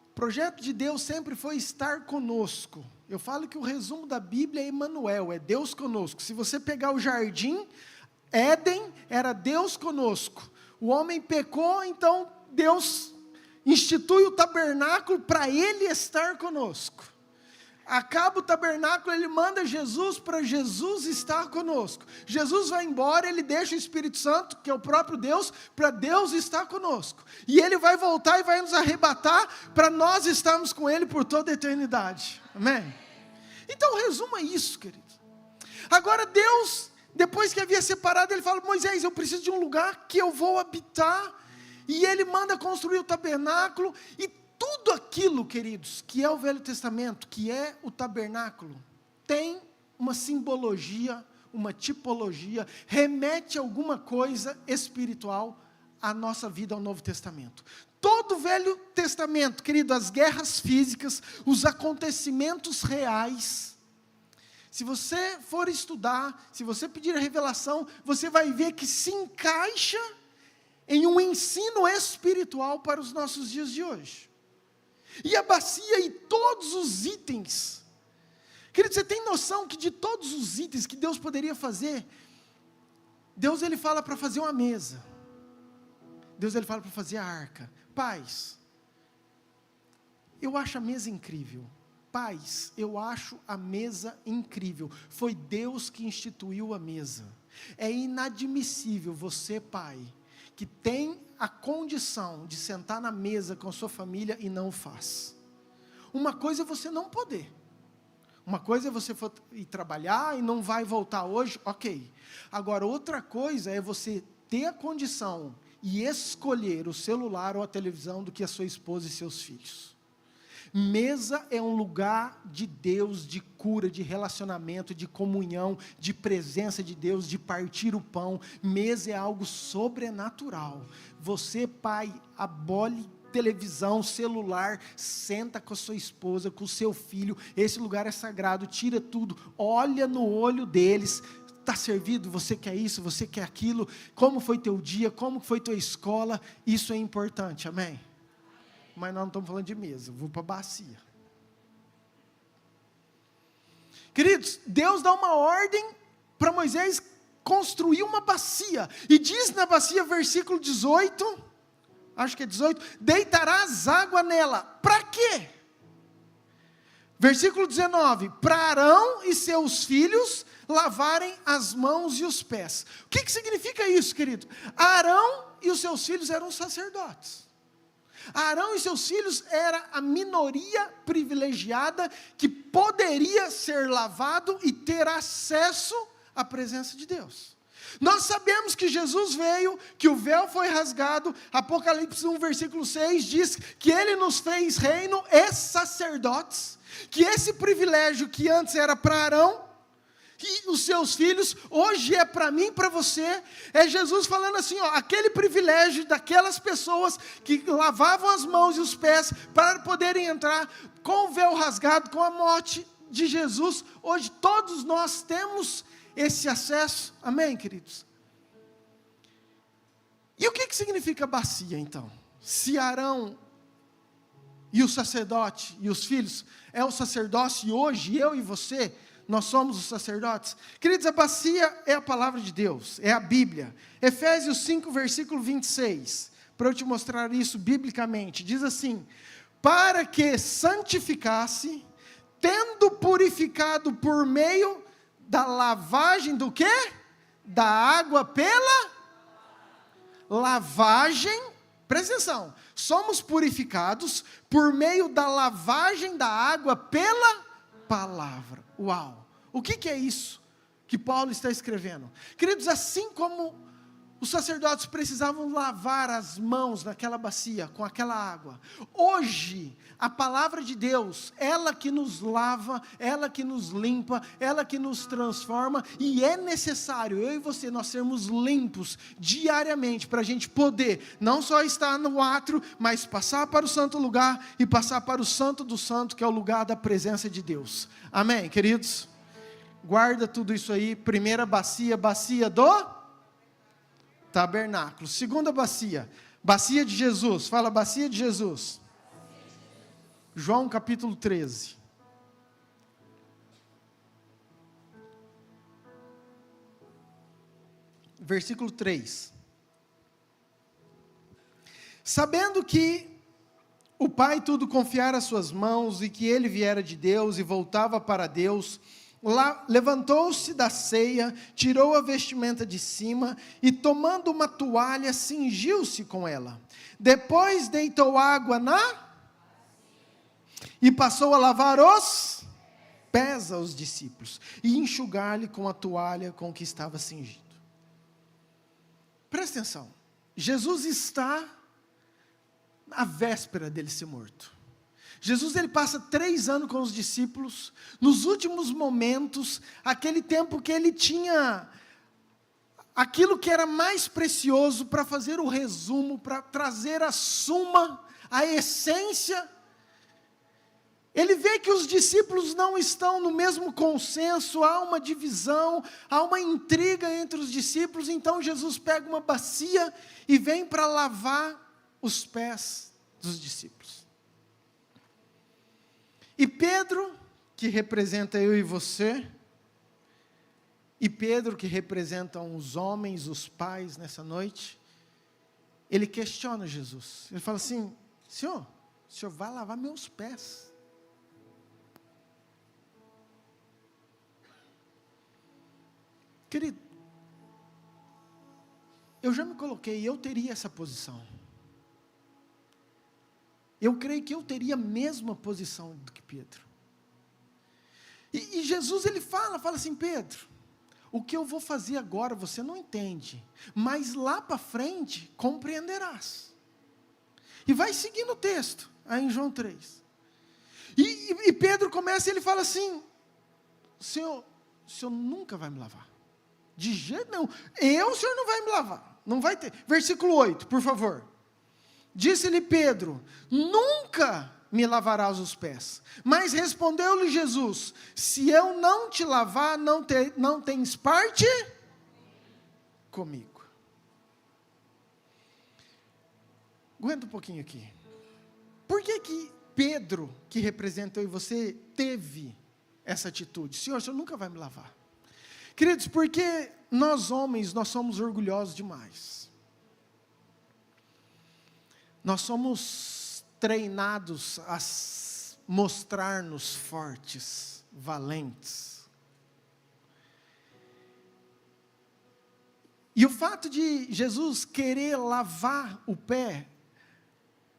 O projeto de Deus sempre foi estar conosco. Eu falo que o resumo da Bíblia é Emanuel, é Deus conosco. Se você pegar o jardim, Éden era Deus conosco. O homem pecou, então Deus institui o tabernáculo para Ele estar conosco. Acaba o tabernáculo, Ele manda Jesus para Jesus estar conosco. Jesus vai embora, Ele deixa o Espírito Santo, que é o próprio Deus, para Deus estar conosco. E Ele vai voltar e vai nos arrebatar, para nós estarmos com Ele por toda a eternidade. Amém? Então, resuma isso, querido. Agora Deus, depois que havia separado, Ele fala: Moisés, eu preciso de um lugar que eu vou habitar. E Ele manda construir o tabernáculo, e tudo aquilo, queridos, que é o Velho Testamento, que é o tabernáculo, tem uma simbologia, uma tipologia, remete a alguma coisa espiritual à nossa vida, ao Novo Testamento. Todo o Velho Testamento, querido, as guerras físicas, os acontecimentos reais, se você for estudar, se você pedir a revelação, você vai ver que se encaixa em um ensino espiritual para os nossos dias de hoje. E a bacia e todos os itens. Querido, você tem noção que de todos os itens que Deus poderia fazer, Deus Ele fala para fazer uma mesa. Deus Ele fala para fazer a arca. Pais, Eu acho a mesa incrível. Pais, eu acho a mesa incrível. Foi Deus que instituiu a mesa. É inadmissível você, pai, que tem a condição de sentar na mesa com a sua família e não o faz. Uma coisa é você não poder. Uma coisa é você for ir trabalhar e não vai voltar hoje, ok. Agora, outra coisa é você ter a condição e escolher o celular ou a televisão do que a sua esposa e seus filhos. Mesa é um lugar de Deus, de cura, de relacionamento, de comunhão, de presença de Deus, de partir o pão. Mesa é algo sobrenatural. Você, pai, abole televisão, celular, senta com a sua esposa, com o seu filho. Esse lugar é sagrado, tira tudo, olha no olho deles. Está servido? Você quer isso? Você quer aquilo? Como foi teu dia? Como foi tua escola? Isso é importante, amém? Mas nós não estamos falando de mesa, vou para a bacia. Queridos, Deus dá uma ordem para Moisés construir uma bacia. E diz na bacia, versículo 18, acho que é 18, deitarás água nela. Para quê? Versículo 19, para Arão e seus filhos lavarem as mãos e os pés. O que significa isso, querido? Arão e os seus filhos eram sacerdotes. Arão e seus filhos era a minoria privilegiada que poderia ser lavado e ter acesso à presença de Deus. Nós sabemos que Jesus veio, que o véu foi rasgado. Apocalipse 1, versículo 6 diz que Ele nos fez reino e sacerdotes, que esse privilégio que antes era para Arão e os seus filhos, hoje é para mim e para você. É Jesus falando assim, ó, aquele privilégio daquelas pessoas que lavavam as mãos e os pés para poderem entrar com o véu rasgado, com a morte de Jesus. Hoje todos nós temos esse acesso, amém, queridos? E o que significa bacia, então? Se Arão e o sacerdote e os filhos é o sacerdócio, e hoje eu e você, nós somos os sacerdotes. Queridos, a bacia é a palavra de Deus, é a Bíblia. Efésios 5, versículo 26, para eu te mostrar isso biblicamente, diz assim, para que santificasse, tendo purificado por meio da lavagem do quê? Da água pela lavagem, presta atenção, somos purificados por meio da lavagem da água pela palavra. Uau! O que é isso que Paulo está escrevendo? Queridos, assim como os sacerdotes precisavam lavar as mãos naquela bacia, com aquela água, hoje, a palavra de Deus, ela que nos lava, ela que nos limpa, ela que nos transforma, e é necessário, eu e você, nós sermos limpos diariamente, para a gente poder, não só estar no átrio, mas passar para o santo lugar, e passar para o santo do santo, que é o lugar da presença de Deus. Amém, queridos? Guarda tudo isso aí. Primeira bacia, bacia do tabernáculo. Segunda bacia, bacia de Jesus. Fala, bacia de Jesus. João capítulo 13. Versículo 3. Sabendo que o Pai tudo confiara às suas mãos, e que ele viera de Deus e voltava para Deus, levantou-se da ceia, tirou a vestimenta de cima, e tomando uma toalha, cingiu-se com ela. Depois deitou água e passou a lavar os pés aos discípulos, e enxugar-lhe com a toalha com que estava cingido. Presta atenção, Jesus está à véspera dele ser morto. Jesus, ele passa 3 anos com os discípulos, nos últimos momentos, aquele tempo que ele tinha aquilo que era mais precioso para fazer o resumo, para trazer a suma, a essência. Ele vê que os discípulos não estão no mesmo consenso, há uma divisão, há uma intriga entre os discípulos, então Jesus pega uma bacia e vem para lavar os pés dos discípulos. E Pedro, que representa eu e você, e Pedro, que representa os homens, os pais nessa noite, ele questiona Jesus. Ele fala assim, Senhor, o Senhor vai lavar meus pés. Querido, eu já me coloquei, eu teria essa posição. Eu creio que eu teria a mesma posição do que Pedro. E Jesus, ele fala assim, Pedro, o que eu vou fazer agora você não entende, mas lá para frente compreenderás. E vai seguindo o texto, aí em João 3. E Pedro começa, ele fala assim, o senhor nunca vai me lavar. De jeito nenhum. O senhor não vai me lavar. Não vai ter. Versículo 8, por favor. Disse-lhe Pedro, nunca me lavarás os pés. Mas respondeu-lhe Jesus, se eu não te lavar, não tens parte comigo. Aguenta um pouquinho aqui. Por que Pedro, que representa eu e você, teve essa atitude? Senhor, o senhor nunca vai me lavar. Queridos, porque nós homens, nós somos orgulhosos demais. Nós somos treinados a mostrar-nos fortes, valentes. E o fato de Jesus querer lavar o pé,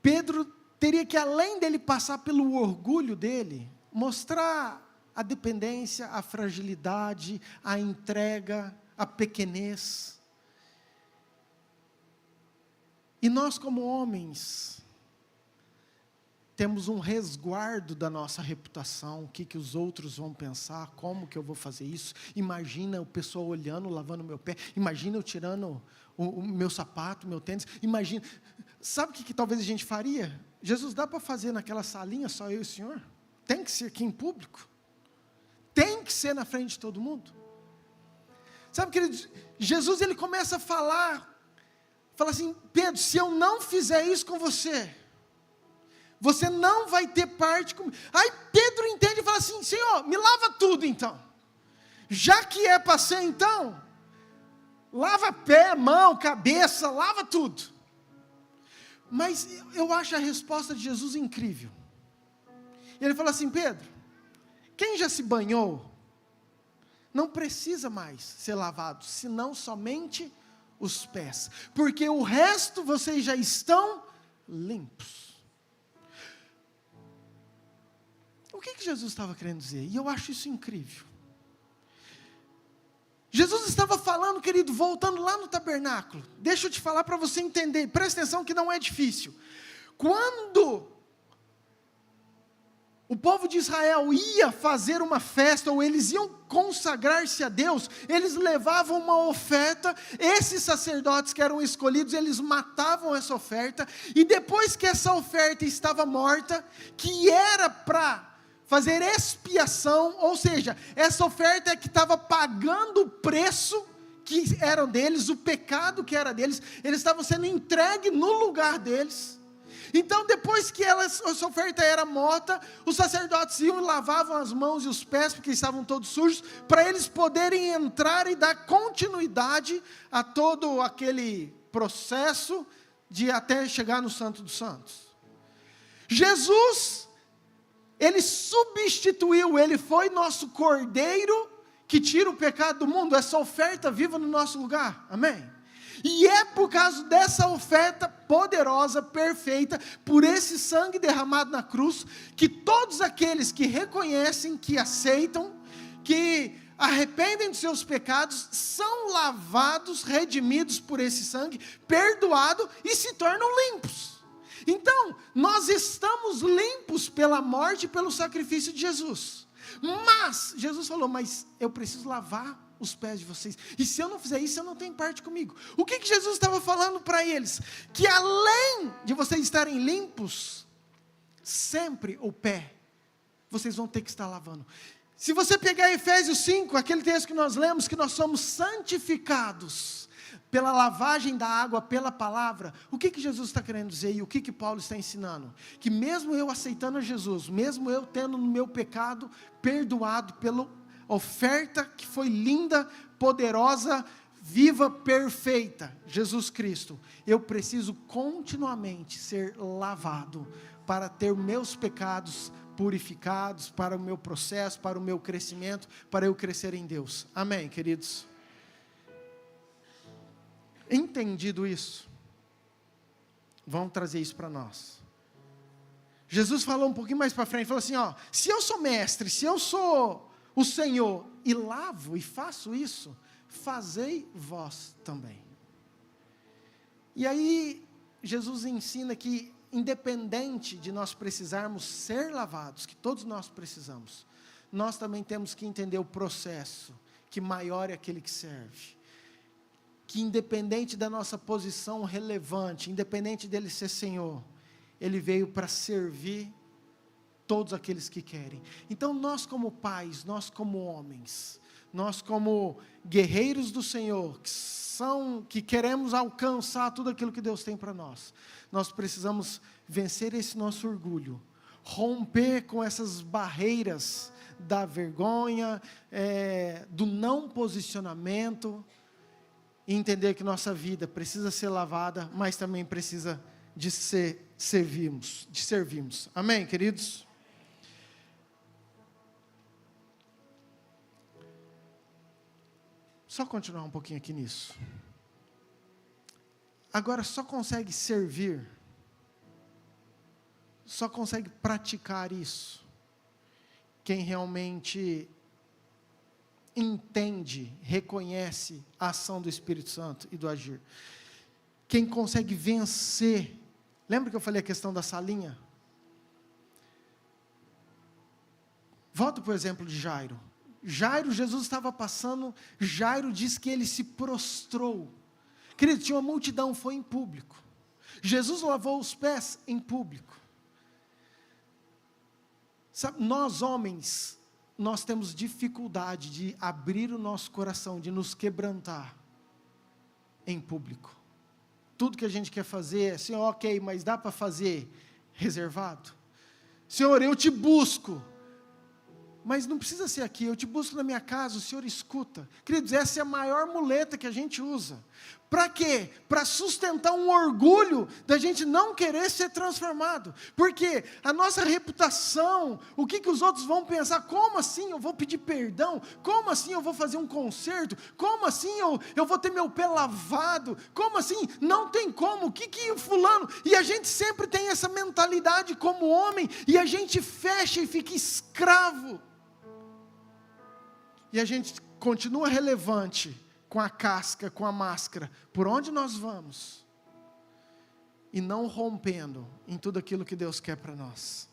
Pedro teria que, além dele passar pelo orgulho dele, mostrar a dependência, a fragilidade, a entrega, a pequenez. E nós, como homens, temos um resguardo da nossa reputação, o que os outros vão pensar, como que eu vou fazer isso. Imagina o pessoal olhando, lavando o meu pé, imagina eu tirando o meu sapato, meu tênis, imagina. Sabe o que talvez a gente faria? Jesus, dá para fazer naquela salinha, só eu e o senhor? Tem que ser aqui em público? Tem que ser na frente de todo mundo? Sabe, querido, Jesus, ele começa a fala assim, Pedro, se eu não fizer isso com você, você não vai ter parte comigo. Aí Pedro entende e fala assim, Senhor, me lava tudo então. Já que é para ser então, lava pé, mão, cabeça, lava tudo. Mas eu acho a resposta de Jesus incrível. Ele fala assim, Pedro, quem já se banhou, não precisa mais ser lavado, senão somente os pés, porque o resto vocês já estão limpos. O que Jesus estava querendo dizer? E eu acho isso incrível. Jesus estava falando, querido, voltando lá no tabernáculo. Deixa eu te falar para você entender, presta atenção que não é difícil. Quando o povo de Israel ia fazer uma festa, ou eles iam consagrar-se a Deus, eles levavam uma oferta, esses sacerdotes que eram escolhidos, eles matavam essa oferta, e depois que essa oferta estava morta, que era para fazer expiação, ou seja, essa oferta é que estava pagando o preço que era deles, o pecado que era deles, eles estavam sendo entregues no lugar deles. Então, depois que essa oferta era morta, os sacerdotes iam e lavavam as mãos e os pés, porque estavam todos sujos, para eles poderem entrar e dar continuidade a todo aquele processo de até chegar no Santo dos Santos. Jesus, ele substituiu, ele foi nosso cordeiro que tira o pecado do mundo, essa oferta viva no nosso lugar, amém? E é por causa dessa oferta poderosa, perfeita, por esse sangue derramado na cruz, que todos aqueles que reconhecem, que aceitam, que arrependem dos seus pecados, são lavados, redimidos por esse sangue, perdoados e se tornam limpos. Então, nós estamos limpos pela morte e pelo sacrifício de Jesus. Mas, Jesus falou, mas eu preciso lavar os pés de vocês, e se eu não fizer isso, eu não tenho parte comigo. O que Jesus estava falando para eles? Que além de vocês estarem limpos, sempre o pé, vocês vão ter que estar lavando. Se você pegar Efésios 5, aquele texto que nós lemos, que nós somos santificados pela lavagem da água, pela palavra, o que Jesus está querendo dizer, e o que Paulo está ensinando? Que mesmo eu aceitando a Jesus, mesmo eu tendo no meu pecado perdoado pela oferta que foi linda, poderosa, viva, perfeita, Jesus Cristo, eu preciso continuamente ser lavado para ter meus pecados purificados, para o meu processo, para o meu crescimento, para eu crescer em Deus. Amém, queridos? Entendido isso, vamos trazer isso para nós. Jesus falou um pouquinho mais para frente, falou assim, ó, se eu sou mestre, se eu sou o Senhor, e lavo e faço isso, fazei vós também. E aí, Jesus ensina que, independente de nós precisarmos ser lavados, que todos nós precisamos, nós também temos que entender o processo, que maior é aquele que serve. Que independente da nossa posição relevante, independente dele ser Senhor, ele veio para servir todos aqueles que querem. Então nós como pais, nós como homens, nós como guerreiros do Senhor, que queremos alcançar tudo aquilo que Deus tem para nós, nós precisamos vencer esse nosso orgulho, romper com essas barreiras da vergonha, do não posicionamento, e entender que nossa vida precisa ser lavada, mas também precisa de servirmos. Amém, queridos? Só continuar um pouquinho aqui nisso. Agora, só consegue servir, só consegue praticar isso, quem realmente entende, reconhece a ação do Espírito Santo e do agir. Quem consegue vencer. Lembra que eu falei a questão da salinha? Volta para o exemplo de Jairo. Jairo, Jesus estava passando, Jairo diz que ele se prostrou. Querido, tinha uma multidão, foi em público. Jesus lavou os pés em público. Sabe, nós homens, nós temos dificuldade de abrir o nosso coração, de nos quebrantar em público. Tudo que a gente quer fazer, Senhor, ok, mas dá para fazer reservado? Senhor, eu te busco, mas não precisa ser aqui, eu te busco na minha casa, o Senhor escuta. Queridos, essa é a maior muleta que a gente usa. Para quê? Para sustentar um orgulho da gente não querer ser transformado. Porque a nossa reputação, o que os outros vão pensar, como assim eu vou pedir perdão? Como assim eu vou fazer um concerto? Como assim eu vou ter meu pé lavado? Como assim? Não tem como, o que o fulano... E a gente sempre tem essa mentalidade como homem, e a gente fecha e fica escravo. E a gente continua relevante, com a casca, com a máscara, por onde nós vamos, e não rompendo em tudo aquilo que Deus quer para nós.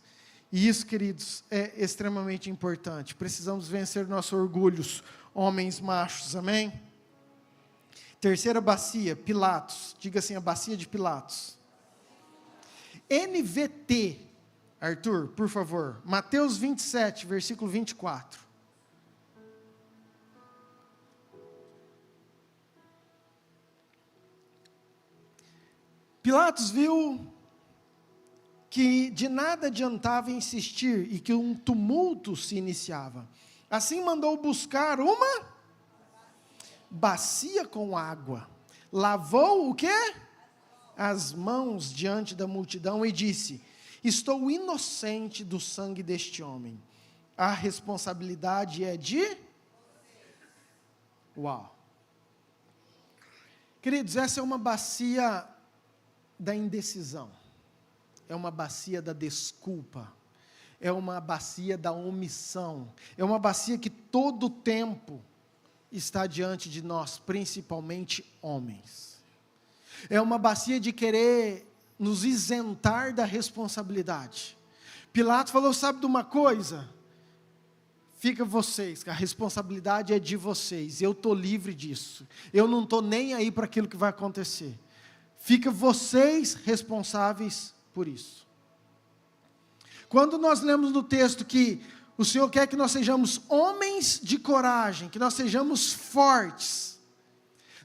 E isso, queridos, é extremamente importante. Precisamos vencer nossos orgulhos, homens machos, amém? Terceira bacia, Pilatos, diga assim, a bacia de Pilatos. NVT, Arthur, por favor, Mateus 27, versículo 24. Pilatos viu que de nada adiantava insistir e que um tumulto se iniciava. Assim mandou buscar uma bacia com água. Lavou o quê? As mãos diante da multidão e disse: estou inocente do sangue deste homem. A responsabilidade é de... Uau! Queridos, essa é uma bacia da indecisão, é uma bacia da desculpa, é uma bacia da omissão, é uma bacia que todo tempo está diante de nós, principalmente homens. É uma bacia de querer nos isentar da responsabilidade. Pilatos falou, sabe de uma coisa? Fica vocês, a responsabilidade é de vocês, eu estou livre disso, eu não estou nem aí para aquilo que vai acontecer. Fica vocês responsáveis por isso. Quando nós lemos no texto que o Senhor quer que nós sejamos homens de coragem, que nós sejamos fortes,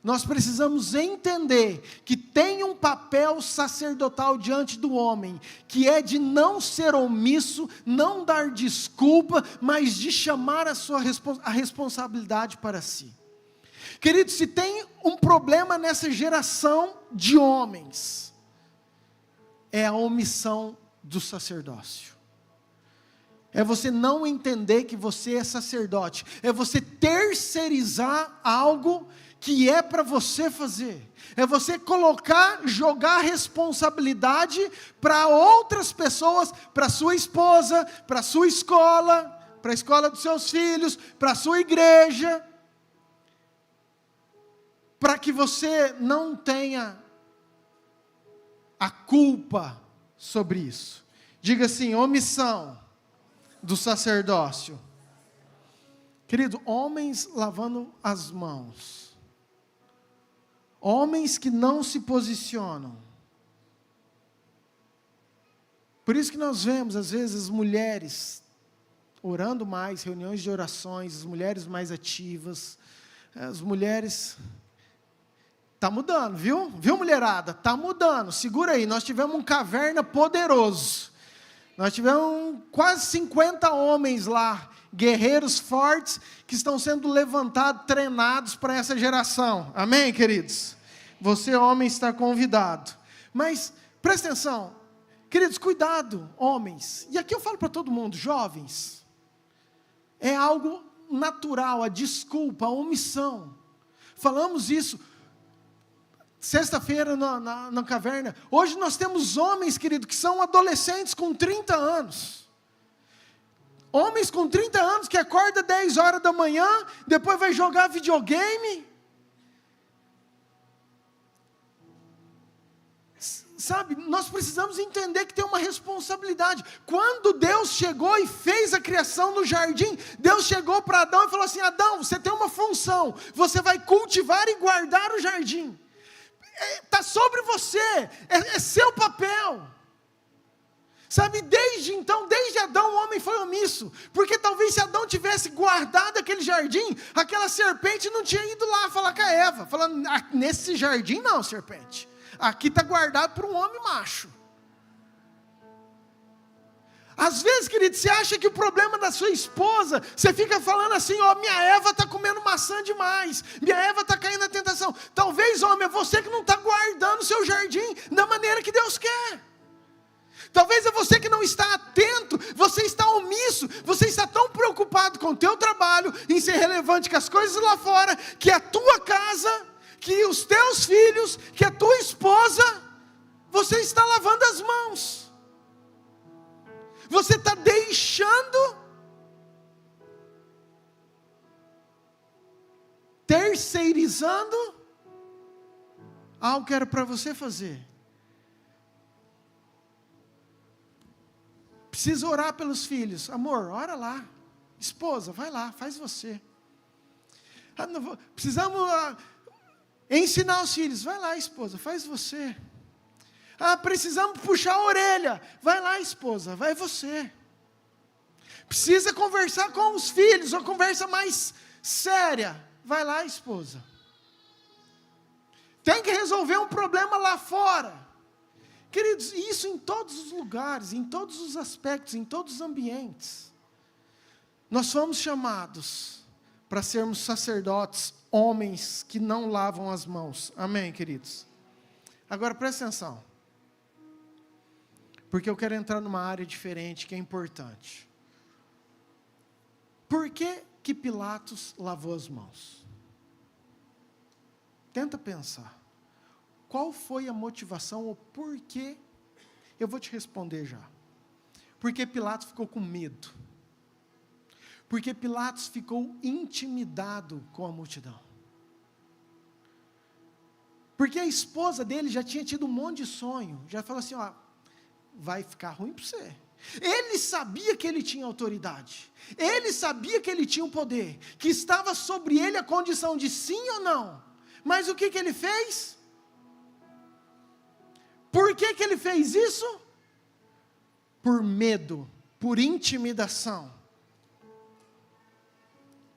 nós precisamos entender que tem um papel sacerdotal diante do homem, que é de não ser omisso, não dar desculpa, mas de chamar a responsabilidade para si. Queridos, se tem um problema nessa geração de homens, é a omissão do sacerdócio. É você não entender que você é sacerdote. É você terceirizar algo que é para você fazer. É você jogar responsabilidade para outras pessoas, para sua esposa, para sua escola, para a escola dos seus filhos, para a sua igreja, para que você não tenha a culpa sobre isso. Diga assim: omissão do sacerdócio. Querido, homens lavando as mãos, homens que não se posicionam. Por isso que nós vemos, às vezes, as mulheres orando mais, reuniões de orações, as mulheres mais ativas, as mulheres... Está mudando, viu? Viu, mulherada? Está mudando, segura aí, nós tivemos um caverna poderoso, nós tivemos quase 50 homens lá, guerreiros fortes, que estão sendo levantados, treinados para essa geração, amém, queridos? Você, homem, está convidado. Mas, presta atenção, queridos, cuidado, homens, e aqui eu falo para todo mundo, jovens, é algo natural, a desculpa, a omissão, falamos isso, sexta-feira na caverna. Hoje nós temos homens, querido, que são adolescentes com 30 anos. Homens com 30 anos que acordam 10 horas da manhã, depois vai jogar videogame. Sabe, nós precisamos entender que tem uma responsabilidade. Quando Deus chegou e fez a criação no jardim, Deus chegou para Adão e falou assim: Adão, você tem uma função, você vai cultivar e guardar o jardim. Está sobre você, é seu papel. Sabe, desde então, desde Adão, o homem foi omisso, porque talvez se Adão tivesse guardado aquele jardim, aquela serpente não tinha ido lá falar com a Eva, falando: nesse jardim não, serpente, aqui está guardado para um homem macho. Às vezes, querido, você acha que o problema da sua esposa, você fica falando assim: ó, minha Eva está comendo maçã demais, minha Eva está caindo na tentação. Talvez, homem, é você que não está guardando o seu jardim da maneira que Deus quer. Talvez é você que não está atento, você está omisso, você está tão preocupado com o teu trabalho, em ser relevante com as coisas lá fora, que a tua casa, que os teus filhos, que a tua esposa, você está lavando as mãos. Você está deixando, terceirizando algo que era para você fazer. Precisa orar pelos filhos. Amor, ora lá. Esposa, vai lá, faz você. Precisamos ensinar os filhos. Vai lá, esposa, faz você. Precisamos puxar a orelha. Vai lá, esposa, vai você. Precisa conversar com os filhos, uma conversa mais séria. Vai lá, esposa. Tem que resolver um problema lá fora. Queridos, isso em todos os lugares, em todos os aspectos, em todos os ambientes. Nós fomos chamados para sermos sacerdotes, homens que não lavam as mãos. Amém, queridos? Agora presta atenção. Porque eu quero entrar numa área diferente que é importante. Por que Pilatos lavou as mãos? Tenta pensar. Qual foi a motivação ou por que? Eu vou te responder já. Porque Pilatos ficou com medo. Porque Pilatos ficou intimidado com a multidão. Porque a esposa dele já tinha tido um monte de sonho. Já falou assim: ó, vai ficar ruim para você. Ele sabia que ele tinha autoridade. Ele sabia que ele tinha um poder. Que estava sobre ele a condição de sim ou não. Mas o que ele fez? Por que ele fez isso? Por medo, por intimidação.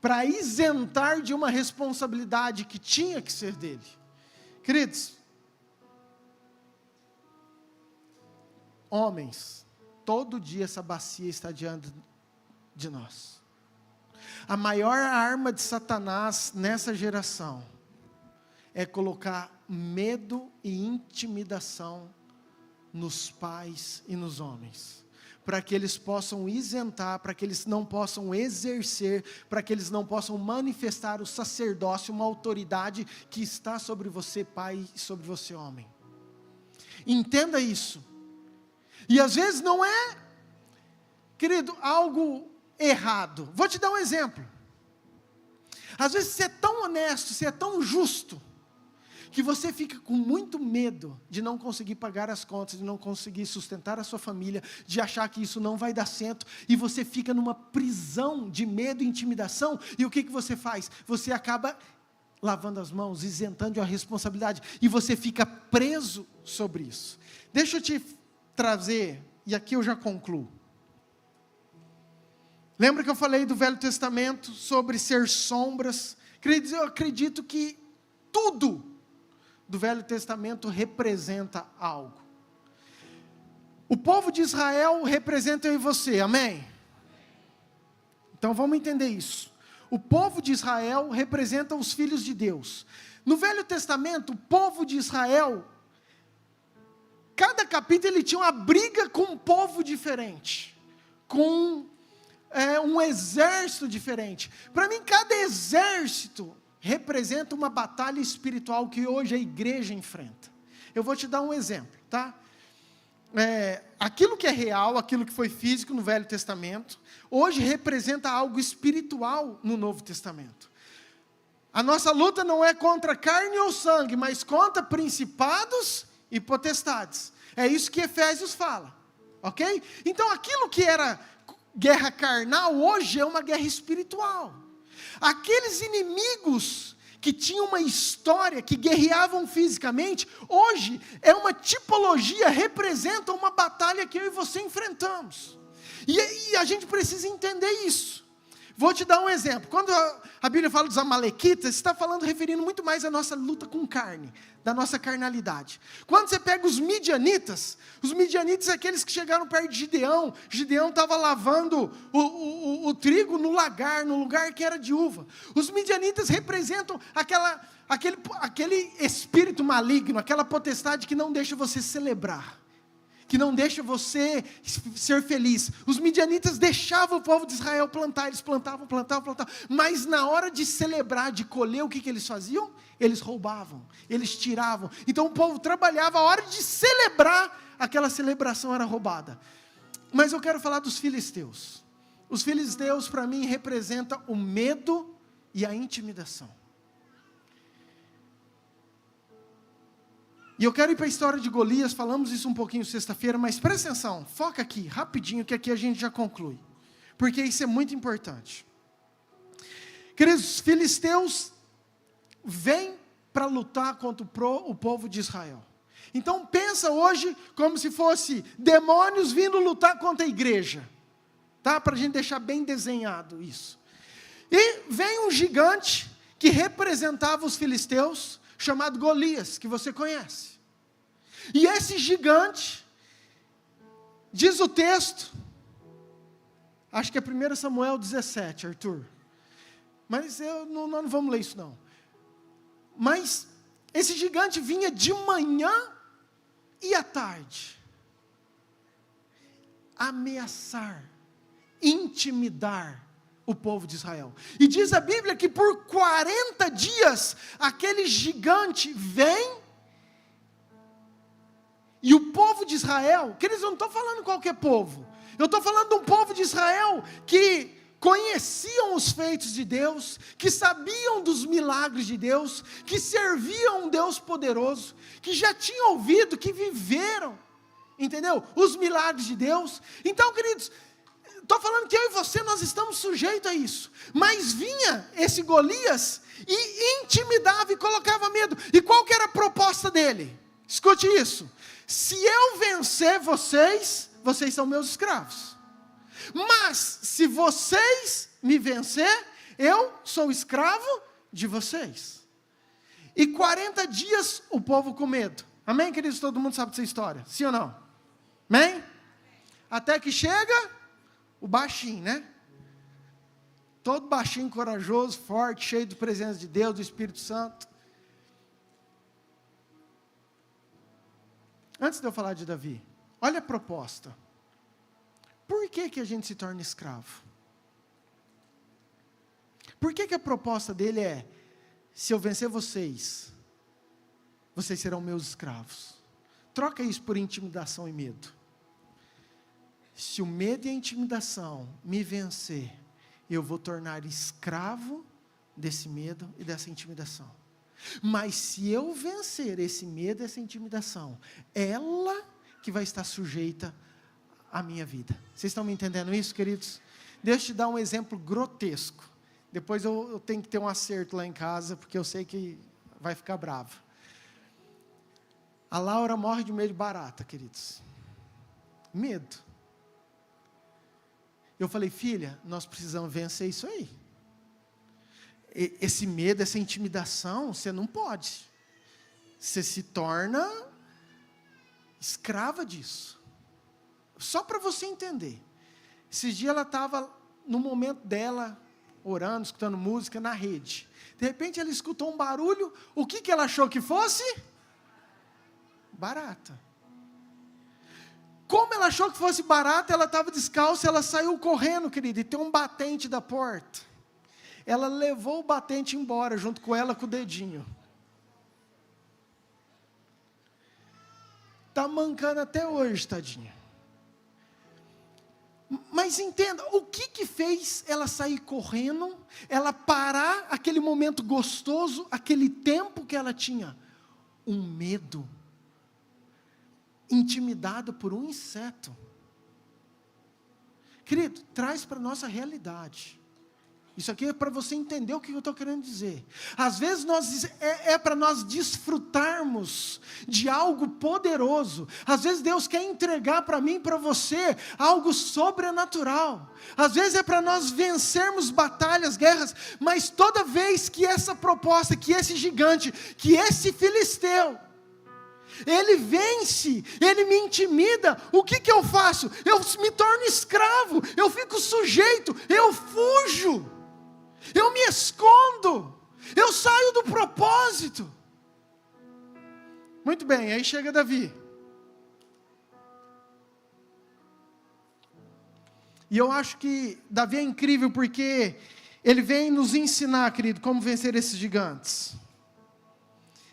Para isentar de uma responsabilidade que tinha que ser dele. Queridos, homens, todo dia essa bacia está diante de nós. A maior arma de Satanás nessa geração é colocar medo e intimidação nos pais e nos homens, para que eles possam isentar, para que eles não possam exercer, para que eles não possam manifestar o sacerdócio, uma autoridade que está sobre você, pai, e sobre você, homem. Entenda isso. E às vezes não é, querido, algo errado. Vou te dar um exemplo. Às vezes você é tão honesto, você é tão justo, que você fica com muito medo de não conseguir pagar as contas, de não conseguir sustentar a sua família, de achar que isso não vai dar certo, e você fica numa prisão de medo e intimidação, e o que você faz? Você acaba lavando as mãos, isentando a responsabilidade, e você fica preso sobre isso. Deixa eu te trazer, e aqui eu já concluo. Lembra que eu falei do Velho Testamento, sobre ser sombras? Queridos, eu acredito que tudo do Velho Testamento representa algo. O povo de Israel representa eu e você, amém? Então vamos entender isso. O povo de Israel representa os filhos de Deus. No Velho Testamento, o povo de Israel, cada capítulo ele tinha uma briga com um povo diferente, com um exército diferente. Para mim, cada exército representa uma batalha espiritual que hoje a igreja enfrenta. Eu vou te dar um exemplo, tá? Aquilo que é real, aquilo que foi físico no Velho Testamento, hoje representa algo espiritual no Novo Testamento. A nossa luta não é contra carne ou sangue, mas contra principados e potestades. É isso que Efésios fala, ok? Então aquilo que era guerra carnal, hoje é uma guerra espiritual. Aqueles inimigos que tinham uma história, que guerreavam fisicamente, hoje é uma tipologia, representa uma batalha que eu e você enfrentamos. E a gente precisa entender isso. Vou te dar um exemplo. Quando a Bíblia fala dos amalequitas, está falando, referindo muito mais à nossa luta com carne, da nossa carnalidade. Quando você pega os midianitas são aqueles que chegaram perto de Gideão. Gideão estava lavando o trigo no lagar, no lugar que era de uva. Os midianitas representam aquele espírito maligno, aquela potestade que não deixa você celebrar, que não deixa você ser feliz. Os midianitas deixavam o povo de Israel plantar, eles plantavam, mas na hora de celebrar, de colher, o que eles faziam? Eles roubavam, eles tiravam. Então o povo trabalhava, a hora de celebrar, aquela celebração era roubada. Mas eu quero falar dos filisteus. Os filisteus, para mim, representam o medo e a intimidação. E eu quero ir para a história de Golias, falamos isso um pouquinho sexta-feira, mas presta atenção, foca aqui, rapidinho, que aqui a gente já conclui, porque isso é muito importante. Queridos, os filisteus vêm para lutar contra o povo de Israel. Então pensa hoje como se fosse demônios vindo lutar contra a igreja, tá? Para a gente deixar bem desenhado isso. E vem um gigante que representava os filisteus, chamado Golias, que você conhece. E esse gigante, diz o texto, acho que é 1 Samuel 17, Arthur, mas nós não vamos ler isso não. Mas esse gigante vinha de manhã e à tarde, ameaçar, intimidar o povo de Israel. E diz a Bíblia que por 40 dias, aquele gigante vem, e o povo de Israel, que eles não estão falando qualquer povo, eu estou falando de um povo de Israel, que conheciam os feitos de Deus, que sabiam dos milagres de Deus, que serviam um Deus poderoso, que já tinham ouvido, que viveram, entendeu? Os milagres de Deus. Então, queridos, estou falando que eu e você, nós estamos sujeitos a isso. Mas vinha esse Golias e intimidava e colocava medo. E qual que era a proposta dele? Escute isso. Se eu vencer vocês, vocês são meus escravos. Mas, se vocês me vencer, eu sou escravo de vocês. E 40 dias o povo com medo. Amém, queridos? Todo mundo sabe dessa história, sim ou não? Amém? Até que chega o baixinho, né? Todo baixinho, corajoso, forte, cheio de presença de Deus, do Espírito Santo. Antes de eu falar de Davi, olha a proposta. Por que a gente se torna escravo? Por que a proposta dele é: se eu vencer vocês, vocês serão meus escravos? Troca isso por intimidação e medo. Se o medo e a intimidação me vencer, eu vou tornar escravo desse medo e dessa intimidação. Mas se eu vencer esse medo e essa intimidação, ela que vai estar sujeita à minha vida. Vocês estão me entendendo isso, queridos? Deixa eu te dar um exemplo grotesco. Depois eu tenho que ter um acerto lá em casa, porque eu sei que vai ficar brava. A Laura morre de medo de barata, queridos. Medo. Eu falei: filha, nós precisamos vencer isso aí. Esse medo, essa intimidação, você não pode. Você se torna escrava disso. Só para você entender. Esses dias ela estava no momento dela, orando, escutando música na rede. De repente ela escutou um barulho. O que ela achou que fosse? Barata. Como ela achou que fosse barata, ela estava descalça, ela saiu correndo, querida, e tem um batente da porta. Ela levou o batente embora, junto com ela, com o dedinho. Está mancando até hoje, tadinha. Mas entenda, o que fez ela sair correndo, ela parar aquele momento gostoso, aquele tempo que ela tinha? Um medo. Intimidada por um inseto. Querido, traz para a nossa realidade. Isso aqui é para você entender o que eu estou querendo dizer. Às vezes é para nós desfrutarmos de algo poderoso. Às vezes Deus quer entregar para mim e para você algo sobrenatural. Às vezes é para nós vencermos batalhas, guerras. Mas toda vez que essa proposta, que esse gigante, que esse filisteu, ele vence, ele me intimida, o que eu faço? Eu me torno escravo, eu fico sujeito, eu fujo, eu me escondo, eu saio do propósito. Muito bem, aí chega Davi. E eu acho que Davi é incrível porque ele vem nos ensinar, querido, como vencer esses gigantes.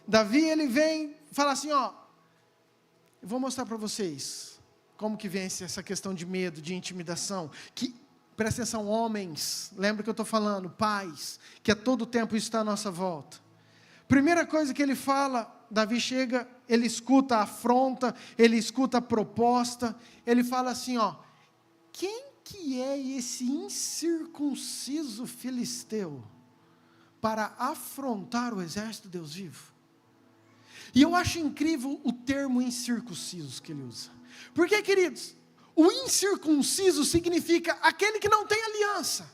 Davi, ele vem falar assim, ó, eu vou mostrar para vocês como que vence essa questão de medo, de intimidação, que, presta atenção, homens, lembra que eu estou falando, pais, que a todo tempo isso está à nossa volta. Primeira coisa que ele fala, Davi chega, ele escuta a afronta, ele escuta a proposta, ele fala assim, ó, quem que é esse incircunciso filisteu para afrontar o exército de Deus vivo? E eu acho incrível o termo incircunciso que ele usa. Porque, queridos, o incircunciso significa aquele que não tem aliança.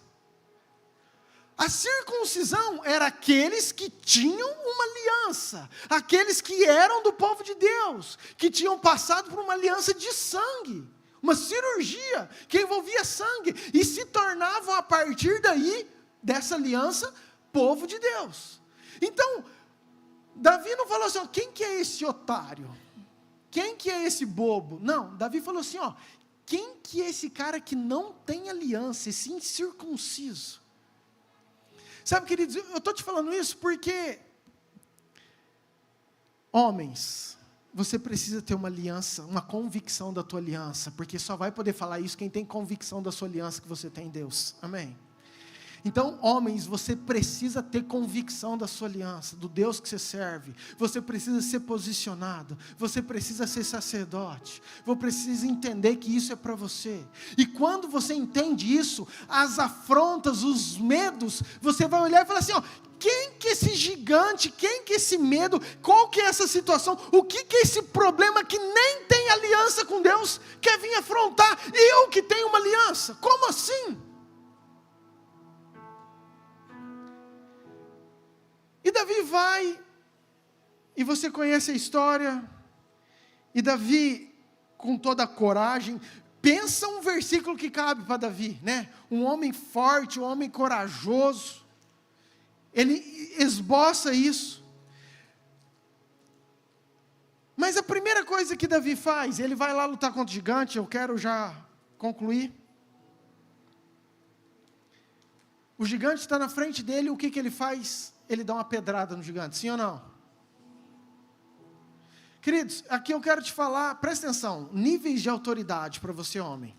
A circuncisão era aqueles que tinham uma aliança, aqueles que eram do povo de Deus, que tinham passado por uma aliança de sangue, uma cirurgia que envolvia sangue, e se tornavam a partir daí, dessa aliança, povo de Deus. Então, Davi não falou assim, ó, quem que é esse otário? Quem que é esse bobo? Não, Davi falou assim, ó, quem que é esse cara que não tem aliança, esse incircunciso? Sabe, queridos, eu estou te falando isso porque, homens, você precisa ter uma aliança, uma convicção da tua aliança, porque só vai poder falar isso quem tem convicção da sua aliança que você tem em Deus, amém? Então, homens, você precisa ter convicção da sua aliança, do Deus que você serve. Você precisa ser posicionado. Você precisa ser sacerdote. Você precisa entender que isso é para você. E quando você entende isso, as afrontas, os medos, você vai olhar e falar assim, ó, quem que é esse gigante, quem que é esse medo, qual que é essa situação, o que que é esse problema que nem tem aliança com Deus, quer vir afrontar, eu que tenho uma aliança, como assim? E Davi vai, e você conhece a história, e Davi, com toda a coragem, pensa um versículo que cabe para Davi, né? Um homem forte, um homem corajoso, ele esboça isso. Mas a primeira coisa que Davi faz, ele vai lá lutar contra o gigante, eu quero já concluir. O gigante está na frente dele, o que ele faz? Ele dá uma pedrada no gigante, sim ou não? Queridos, aqui eu quero te falar, presta atenção, níveis de autoridade para você homem,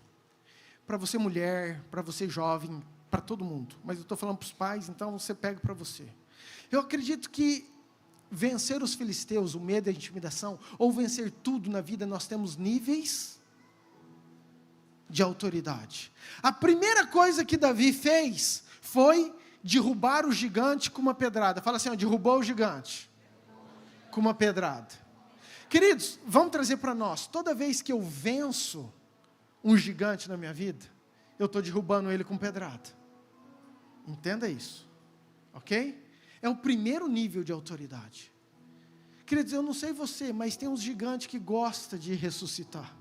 para você mulher, para você jovem, para todo mundo. Mas eu estou falando para os pais, então você pega para você. Eu acredito que vencer os filisteus, o medo e a intimidação, ou vencer tudo na vida, nós temos níveis de autoridade. A primeira coisa que Davi fez foi derrubar o gigante com uma pedrada. Fala assim, ó, derrubou o gigante com uma pedrada. Queridos, vamos trazer para nós, toda vez que eu venço um gigante na minha vida, eu estou derrubando ele com pedrada. Entenda isso, ok? É o primeiro nível de autoridade. Queridos, eu não sei você, mas tem uns gigantes que gostam de ressuscitar.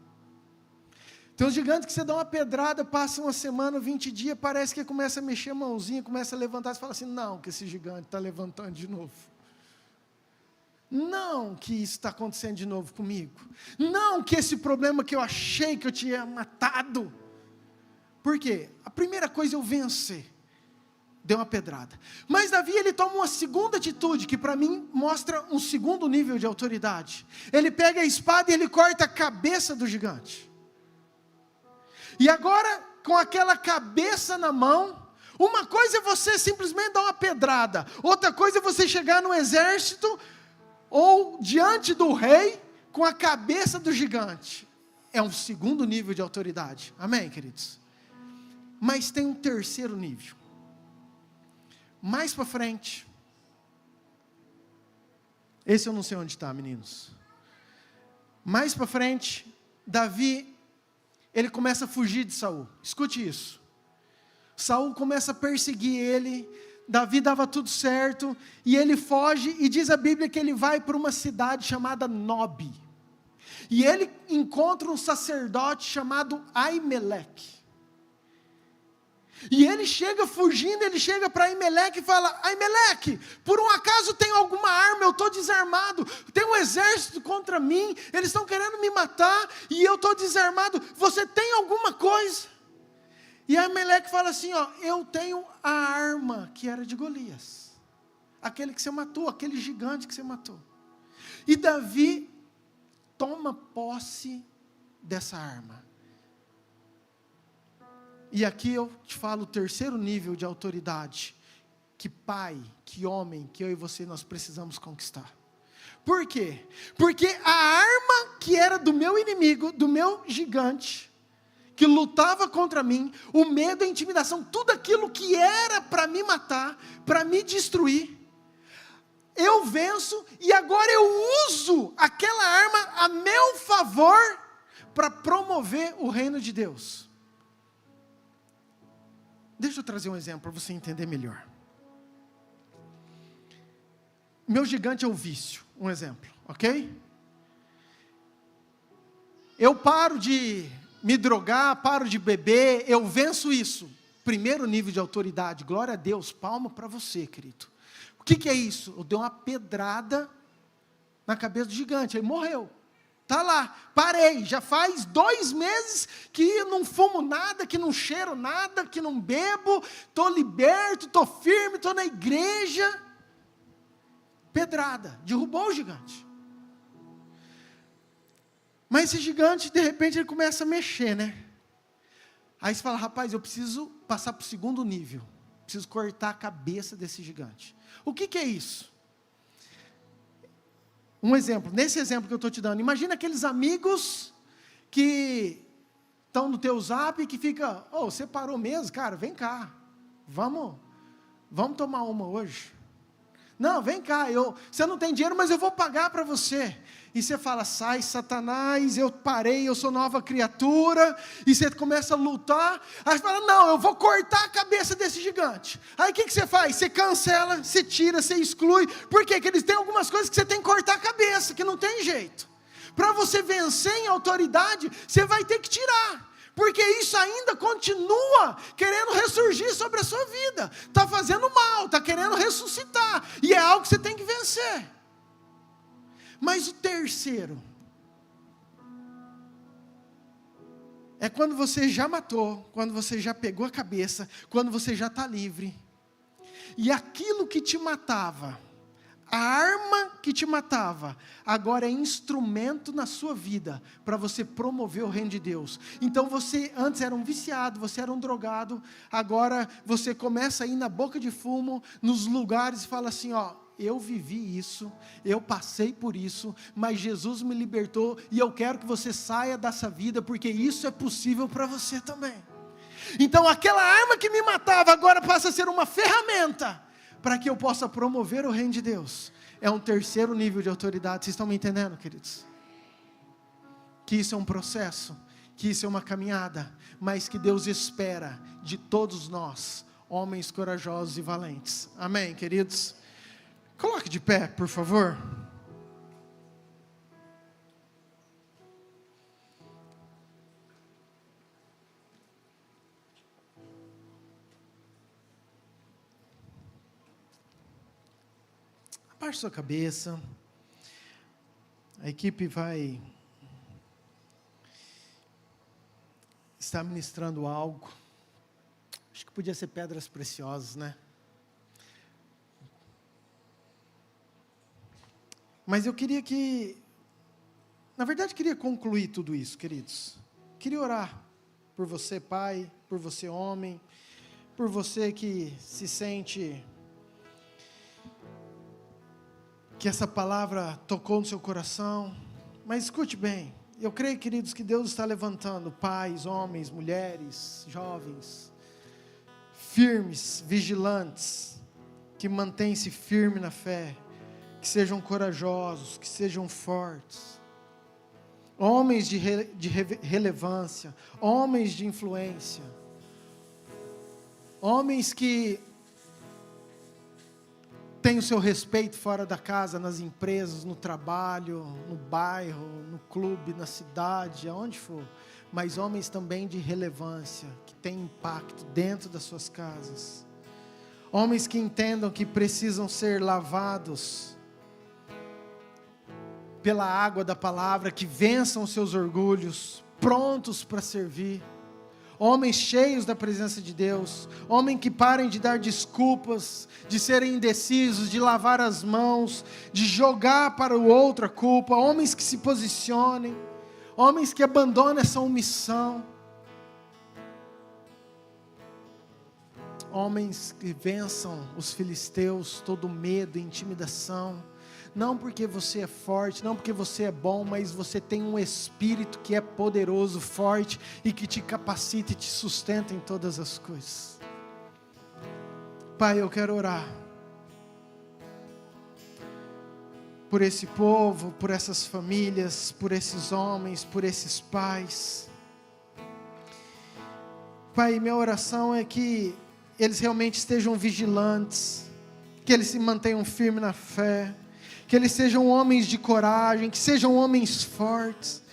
Tem uns gigantes que você dá uma pedrada, passa uma semana, 20 dias, parece que começa a mexer a mãozinha, começa a levantar, você fala assim, não, que esse gigante está levantando de novo. Não que isso está acontecendo de novo comigo. Não que esse problema que eu achei que eu tinha matado. Por quê? A primeira coisa é eu vencer. Deu uma pedrada. Mas Davi, ele toma uma segunda atitude, que para mim mostra um segundo nível de autoridade. Ele pega a espada e ele corta a cabeça do gigante. E agora, com aquela cabeça na mão, uma coisa é você simplesmente dar uma pedrada, outra coisa é você chegar no exército, ou diante do rei, com a cabeça do gigante. É um segundo nível de autoridade. Amém, queridos? Mas tem um terceiro nível. Mais para frente, esse eu não sei onde está, meninos. Mais para frente, Davi, ele começa a fugir de Saul. Escute isso. Saul começa a perseguir ele. Davi dava tudo certo, e ele foge, e diz a Bíblia que ele vai para uma cidade chamada Nob. E ele encontra um sacerdote chamado Aimeleque. E ele chega fugindo, ele chega para Aimeleque e fala, Aimeleque, por um acaso tem alguma arma, eu estou desarmado, tem um exército contra mim, eles estão querendo me matar, e eu estou desarmado, você tem alguma coisa? E Aimeleque fala assim, ó, eu tenho a arma que era de Golias, aquele que você matou, aquele gigante que você matou. E Davi toma posse dessa arma. E aqui eu te falo o terceiro nível de autoridade, que pai, que homem, que eu e você nós precisamos conquistar. Por quê? Porque a arma que era do meu inimigo, do meu gigante, que lutava contra mim, o medo, a intimidação, tudo aquilo que era para me matar, para me destruir, eu venço e agora eu uso aquela arma a meu favor para promover o reino de Deus. Deixa eu trazer um exemplo para você entender melhor. Meu gigante é o vício, um exemplo, ok? Eu paro de me drogar, paro de beber, eu venço isso. Primeiro nível de autoridade, glória a Deus, palma para você, querido. O que é isso? Eu dei uma pedrada na cabeça do gigante, ele morreu. Está lá, parei, já faz 2 meses que não fumo nada, que não cheiro nada, que não bebo, estou liberto, estou firme, estou na igreja. Pedrada, derrubou o gigante. Mas esse gigante, de repente, ele começa a mexer, né? Aí você fala, rapaz, eu preciso passar para o segundo nível, preciso cortar a cabeça desse gigante. O que é isso? Um exemplo, nesse exemplo que eu estou te dando, imagina aqueles amigos que estão no teu zap e que fica, você parou mesmo, cara, vem cá, vamos tomar uma hoje. Não, vem cá, você não tem dinheiro, mas eu vou pagar para você. E você fala, sai Satanás, eu parei, eu sou nova criatura, e você começa a lutar, aí você fala, não, eu vou cortar a cabeça desse gigante. Aí o que você faz? Você cancela, você tira, você exclui, por quê? Porque eles têm algumas coisas que você tem que cortar a cabeça, que não tem jeito. Para você vencer em autoridade, você vai ter que tirar, porque isso ainda continua querendo ressurgir sobre a sua vida, está fazendo mal, está querendo ressuscitar, e é algo que você tem que vencer. Mas o terceiro é quando você já matou, quando você já pegou a cabeça, quando você já está livre. E aquilo que te matava, a arma que te matava, agora é instrumento na sua vida, para você promover o reino de Deus. Então você antes era um viciado, você era um drogado, agora você começa a ir na boca de fumo, nos lugares e fala assim, ó, eu vivi isso, eu passei por isso, mas Jesus me libertou, e eu quero que você saia dessa vida, porque isso é possível para você também. Então aquela arma que me matava, agora passa a ser uma ferramenta, para que eu possa promover o reino de Deus. É um terceiro nível de autoridade. Vocês estão me entendendo, queridos? Que isso é um processo, que isso é uma caminhada, mas que Deus espera de todos nós, homens corajosos e valentes. Amém, queridos? Coloque de pé, por favor. Abaixe sua cabeça. A equipe vai estar ministrando algo. Acho que podia ser pedras preciosas, né? Mas eu queria queria concluir tudo isso, queridos. Queria orar por você, pai, por você, homem, por você que se sente que essa palavra tocou no seu coração. Mas escute bem, eu creio, queridos, que Deus está levantando pais, homens, mulheres, jovens, firmes, vigilantes, que mantêm-se firmes na fé, que sejam corajosos, que sejam fortes, homens de relevância, homens de influência, homens que têm o seu respeito fora da casa, nas empresas, no trabalho, no bairro, no clube, na cidade, aonde for, mas homens também de relevância, que têm impacto dentro das suas casas, homens que entendam que precisam ser lavados pela água da palavra, que vençam os seus orgulhos, prontos para servir, homens cheios da presença de Deus, homens que parem de dar desculpas, de serem indecisos, de lavar as mãos, de jogar para o outro a culpa, homens que se posicionem, homens que abandonem essa omissão, homens que vençam os filisteus, todo medo e intimidação, não porque você é forte, não porque você é bom, mas você tem um espírito que é poderoso, forte, e que te capacita e te sustenta em todas as coisas. Pai, eu quero orar por esse povo, por essas famílias, por esses homens, por esses pais. Pai, minha oração é que eles realmente estejam vigilantes, que eles se mantenham firmes na fé, que eles sejam homens de coragem, que sejam homens fortes,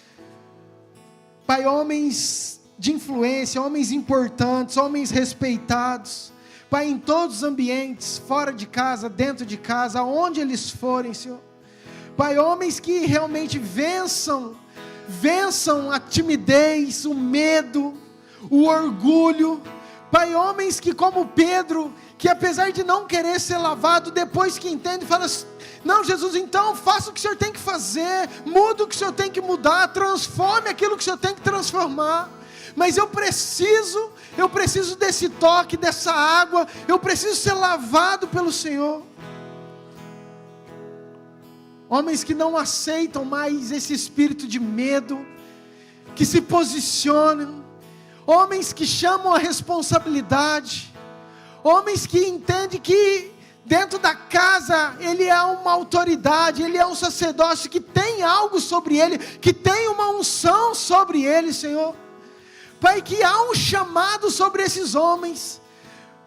Pai, homens de influência, homens importantes, homens respeitados, Pai, em todos os ambientes, fora de casa, dentro de casa, aonde eles forem, Senhor, Pai, homens que realmente vençam a timidez, o medo, o orgulho, Pai, homens que como Pedro, que apesar de não querer ser lavado, depois que entende, fala assim, não, Jesus, então faça o que o Senhor tem que fazer, muda o que o Senhor tem que mudar, transforme aquilo que o Senhor tem que transformar, mas eu preciso desse toque, dessa água, eu preciso ser lavado pelo Senhor. Homens que não aceitam mais esse espírito de medo, que se posicionam, homens que chamam a responsabilidade, homens que entendem que dentro da casa ele é uma autoridade, ele é um sacerdócio que tem algo sobre ele, que tem uma unção sobre ele, Senhor. Pai, que há um chamado sobre esses homens,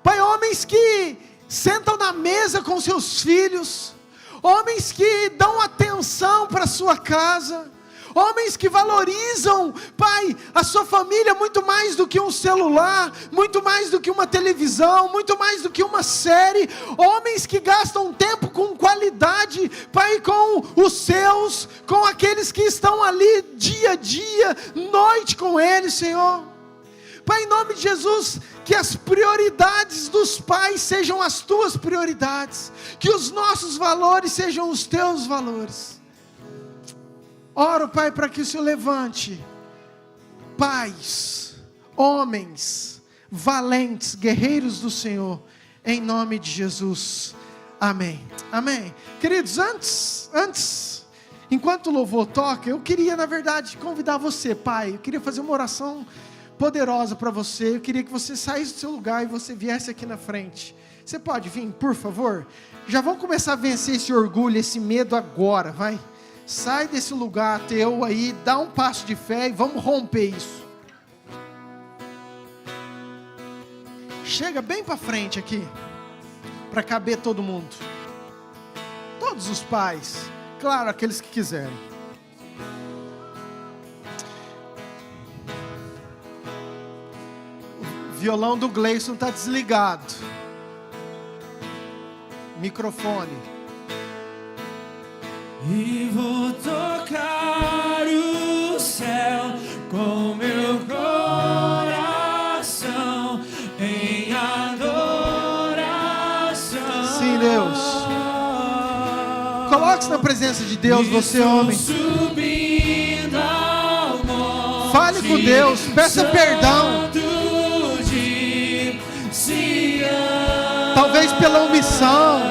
Pai, homens que sentam na mesa com seus filhos, homens que dão atenção para a sua casa, homens que valorizam, Pai, a sua família muito mais do que um celular, muito mais do que uma televisão, muito mais do que uma série, homens que gastam tempo com qualidade qualidade, Pai, com os seus, com aqueles que estão ali dia a dia, noite com eles, Senhor. Pai, em nome de Jesus, que as prioridades dos pais sejam as tuas prioridades, que os nossos valores sejam os teus valores. Oro, Pai, para que o Senhor levante pais, homens, valentes, guerreiros do Senhor, em nome de Jesus, amém, amém. Queridos, antes, enquanto o louvor toca, eu queria, na verdade, convidar você, Pai, eu queria fazer uma oração poderosa para você. Eu queria que você saísse do seu lugar e você viesse aqui na frente. Você pode vir, por favor? Já vamos começar a vencer esse orgulho, esse medo agora, vai. Sai desse lugar teu aí, dá um passo de fé e vamos romper isso. Chega bem para frente aqui, para caber todo mundo. Todos os pais, claro, aqueles que quiserem. O violão do Gleison está desligado. Microfone. E vou tocar o céu com meu coração em adoração. Sim, Deus. Coloque-se na presença de Deus, você homem. Fale com Deus, peça perdão. Talvez pela omissão,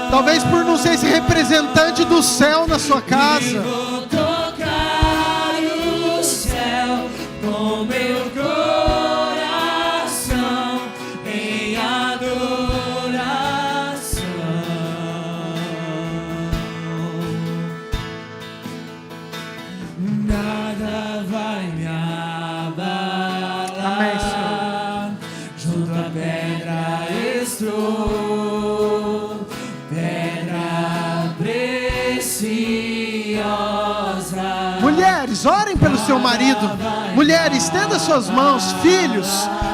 talvez por não ser esse representante do céu na sua casa. Vou tocar o céu com meu coração em adoração. Nada vai me abalar. Amém, Senhor. Junto à pedra estou. Mulheres, orem pelo seu marido. Mulheres, estenda suas mãos. Filhos,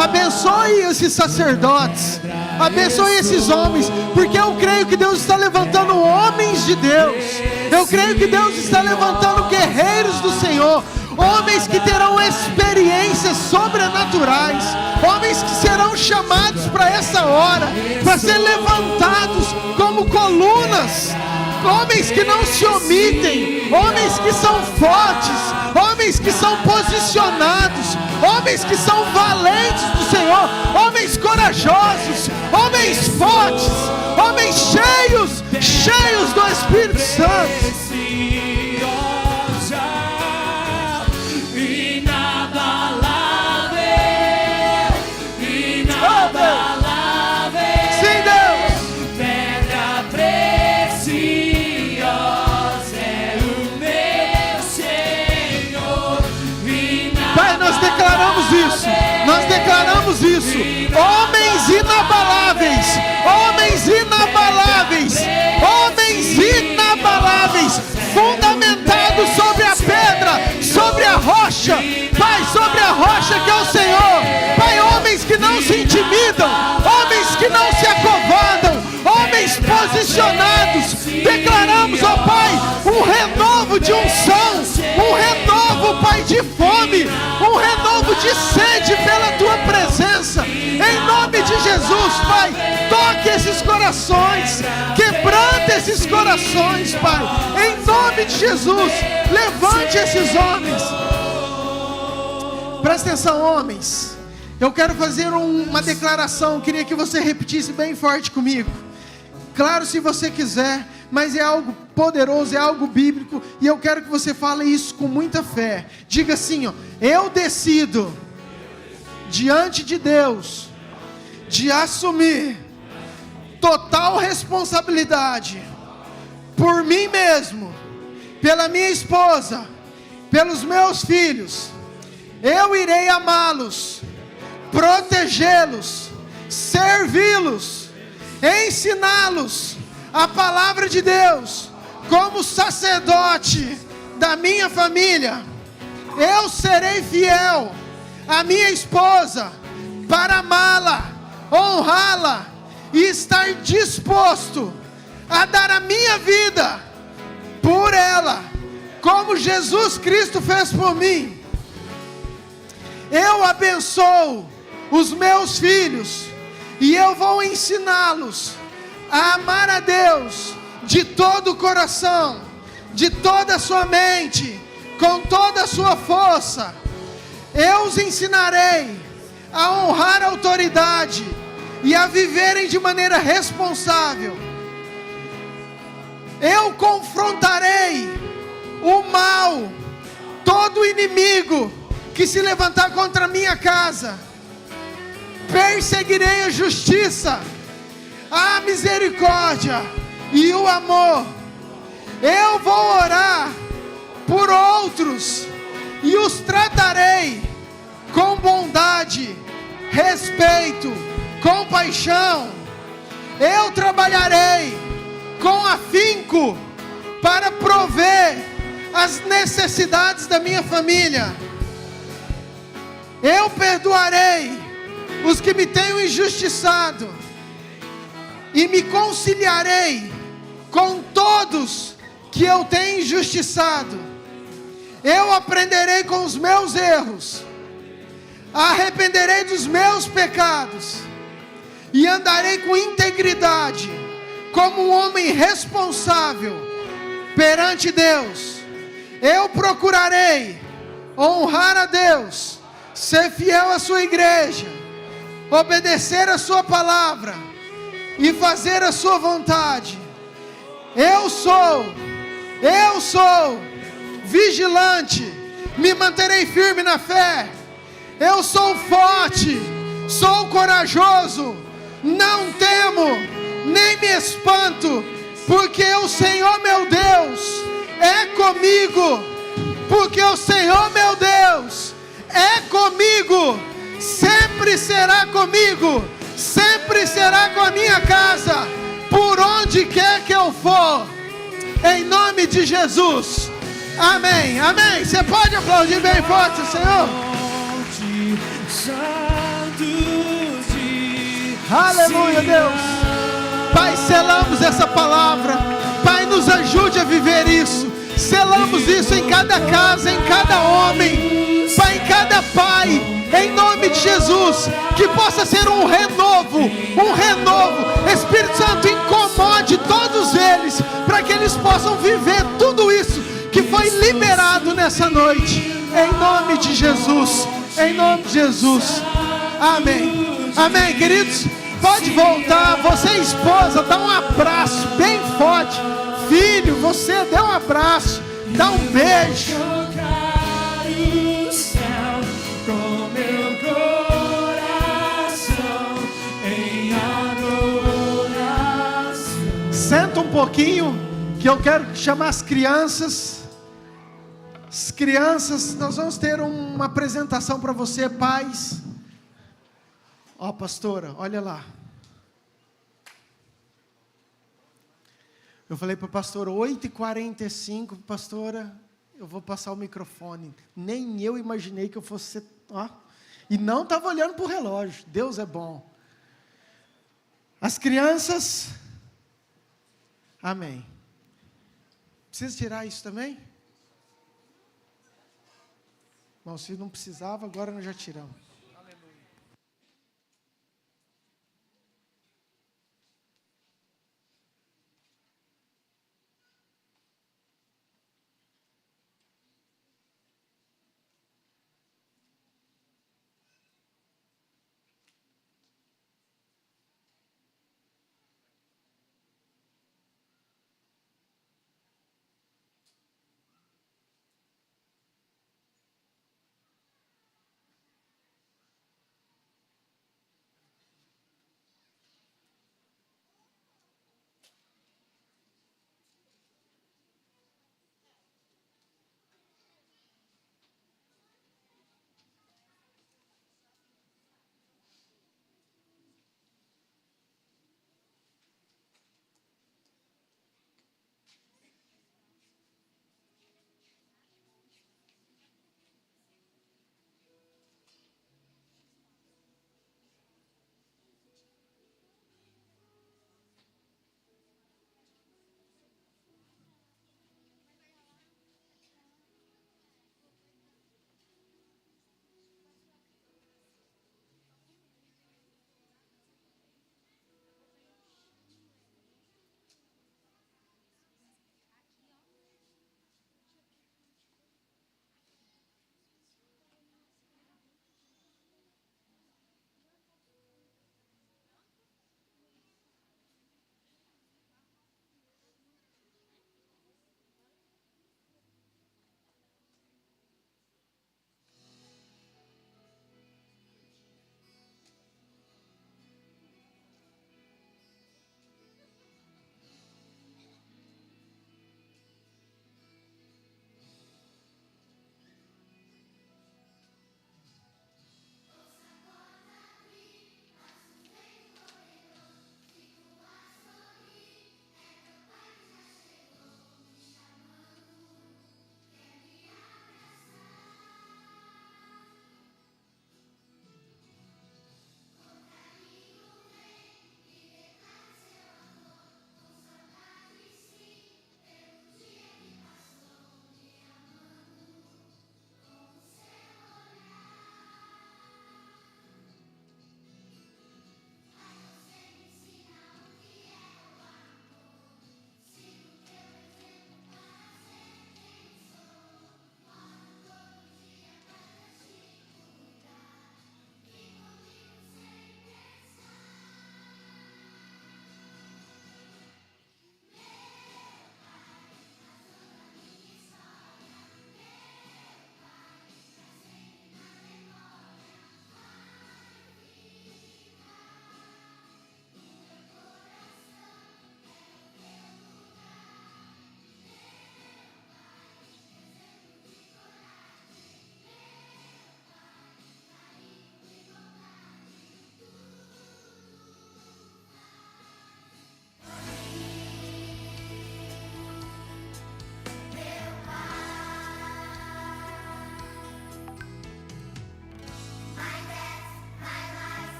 abençoe esses sacerdotes, abençoe esses homens, porque eu creio que Deus está levantando homens de Deus. Eu creio que Deus está levantando guerreiros do Senhor, homens que terão experiências sobrenaturais, homens que serão chamados para essa hora, para ser levantados como colunas, homens que não se omitem, homens que são fortes, homens que são posicionados, homens que são valentes do Senhor, homens corajosos, homens fortes, homens cheios do Espírito Santo. Nós declaramos isso, homens inabaláveis, homens inabaláveis, homens inabaláveis, fundamentados sobre a pedra, sobre a rocha, Pai, sobre a rocha que é o Senhor, Pai, homens que não se intimidam, homens que não se acovardam, homens posicionados. Declaramos, ó Pai, um renovo de unção, um renovo, Pai, de fome, um renovo de sede pela Tua presença, em nome de Jesus, Pai. Toque esses corações, quebrante esses corações, Pai, em nome de Jesus. Levante esses homens. Presta atenção, homens. Eu quero fazer uma declaração. Queria que você repetisse bem forte comigo. Claro, se você quiser, mas é algo poderoso, é algo bíblico, e eu quero que você fale isso com muita fé. Diga assim, ó: eu decido diante de Deus de assumir total responsabilidade por mim mesmo, pela minha esposa, pelos meus filhos. Eu irei amá-los, protegê-los, servi-los, ensiná-los a palavra de Deus. Como sacerdote da minha família, eu serei fiel à minha esposa para amá-la, honrá-la e estar disposto a dar a minha vida por ela, como Jesus Cristo fez por mim. Eu abençoo os meus filhos e eu vou ensiná-los a amar a Deus de todo o coração, de toda a sua mente, com toda a sua força. Eu os ensinarei a honrar a autoridade e a viverem de maneira responsável. Eu confrontarei o mal, todo inimigo que se levantar contra a minha casa. Perseguirei a justiça, a misericórdia e o amor. Eu vou orar por outros e os tratarei com bondade, respeito, compaixão. Eu trabalharei com afinco para prover as necessidades da minha família. Eu perdoarei os que me tenham injustiçado e me conciliarei com todos que eu tenho injustiçado. Eu aprenderei com os meus erros, arrependerei dos meus pecados e andarei com integridade, como um homem responsável perante Deus. Eu procurarei honrar a Deus, ser fiel à sua igreja, obedecer a sua palavra e fazer a sua vontade. Eu sou vigilante, me manterei firme na fé. Eu sou forte, sou corajoso, não temo, nem me espanto, porque o Senhor meu Deus é comigo. Porque o Senhor meu Deus é comigo, sempre será comigo, sempre será com a minha casa, por onde quer que eu for, em nome de Jesus. Amém, amém. Você pode aplaudir bem forte o Senhor? Aleluia, Deus. Pai, selamos essa palavra. Pai, nos ajude a viver isso. Selamos isso em cada casa, em cada homem, Pai, em cada pai, em nome de Jesus. Que possa ser um renovo. Espírito Santo, incomode todos eles, para que eles possam viver tudo isso que foi liberado nessa noite, em nome de Jesus, em nome de Jesus. Amém, amém, queridos. Pode voltar. Você, esposa, dá um abraço bem forte. Filho, você dê um abraço, dá um beijo. Senta um pouquinho, que eu quero chamar as crianças. As crianças, nós vamos ter uma apresentação para você, pais. Ó, pastora, olha lá. Eu falei para a pastora, 8h45, pastora, eu vou passar o microfone. Nem eu imaginei que eu fosse ser, ó. E não estava olhando para o relógio. Deus é bom. As crianças, amém. Precisa tirar isso também? Bom, se não precisava, agora nós já tiramos.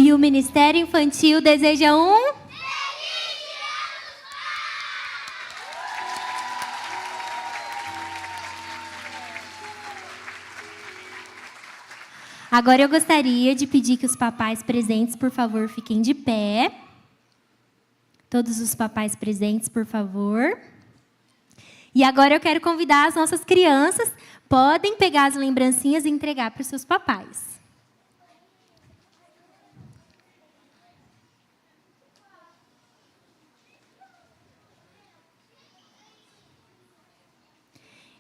E o Ministério Infantil deseja um... Agora eu gostaria de pedir que os papais presentes, por favor, fiquem de pé. Todos os papais presentes, por favor. E agora eu quero convidar as nossas crianças, podem pegar as lembrancinhas e entregar para os seus papais.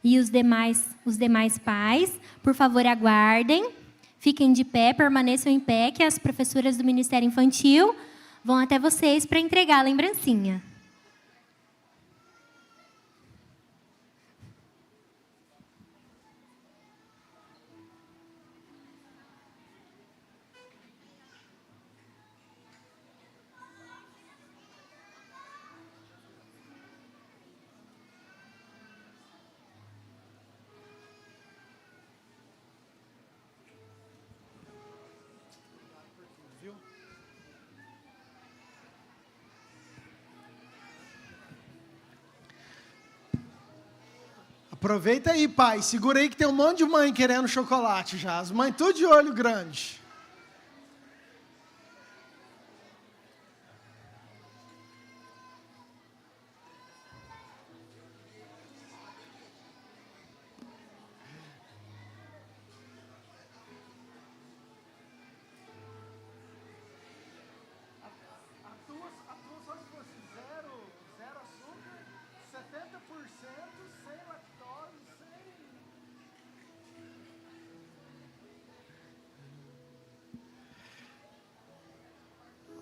E os demais pais, por favor, aguardem. Fiquem de pé, permaneçam em pé, que as professoras do Ministério Infantil vão até vocês para entregar a lembrancinha. Aproveita aí, pai. Segura aí que tem um monte de mãe querendo chocolate já. As mães tudo de olho grande.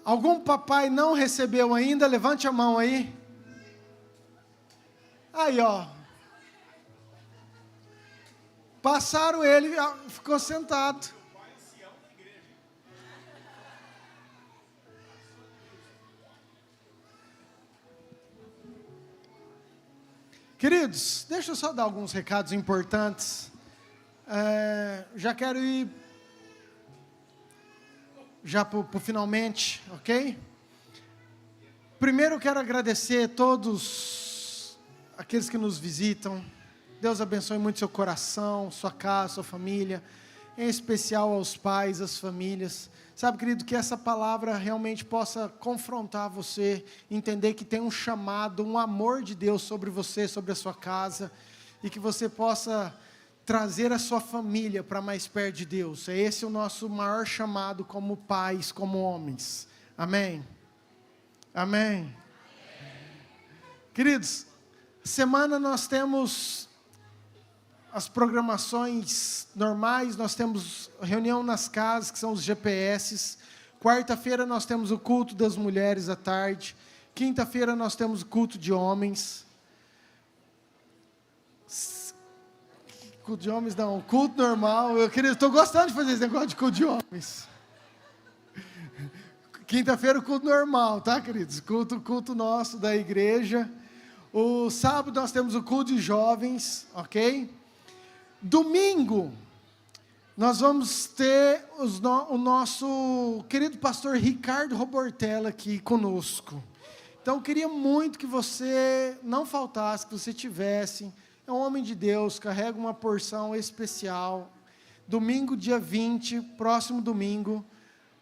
Algum papai não recebeu ainda? Levante a mão aí. Aí, ó. Passaram ele, ficou sentado. Queridos, deixa eu só dar alguns recados importantes. Já quero ir já para finalmente, ok? Primeiro eu quero agradecer a todos aqueles que nos visitam. Deus abençoe muito seu coração, sua casa, sua família, em especial aos pais, às famílias. Sabe, querido, que essa palavra realmente possa confrontar você, entender que tem um chamado, um amor de Deus sobre você, sobre a sua casa, e que você possa trazer a sua família para mais perto de Deus. É esse o nosso maior chamado como pais, como homens. Amém? Amém? Queridos, semana nós temos as programações normais, nós temos reunião nas casas, que são os GPS. Quarta-feira nós temos o culto das mulheres à tarde. Quinta-feira nós temos o culto de homens. Culto de homens não, culto normal. Eu estou gostando de fazer esse negócio de culto de homens. Quinta-feira o culto normal, tá, queridos? Culto nosso da igreja. O sábado nós temos o culto de jovens, ok? Domingo nós vamos ter o nosso querido pastor Ricardo Robortella aqui conosco. Então eu queria muito que você não faltasse, que você tivesse. É um homem de Deus, carrega uma porção especial. Domingo, dia 20, próximo domingo,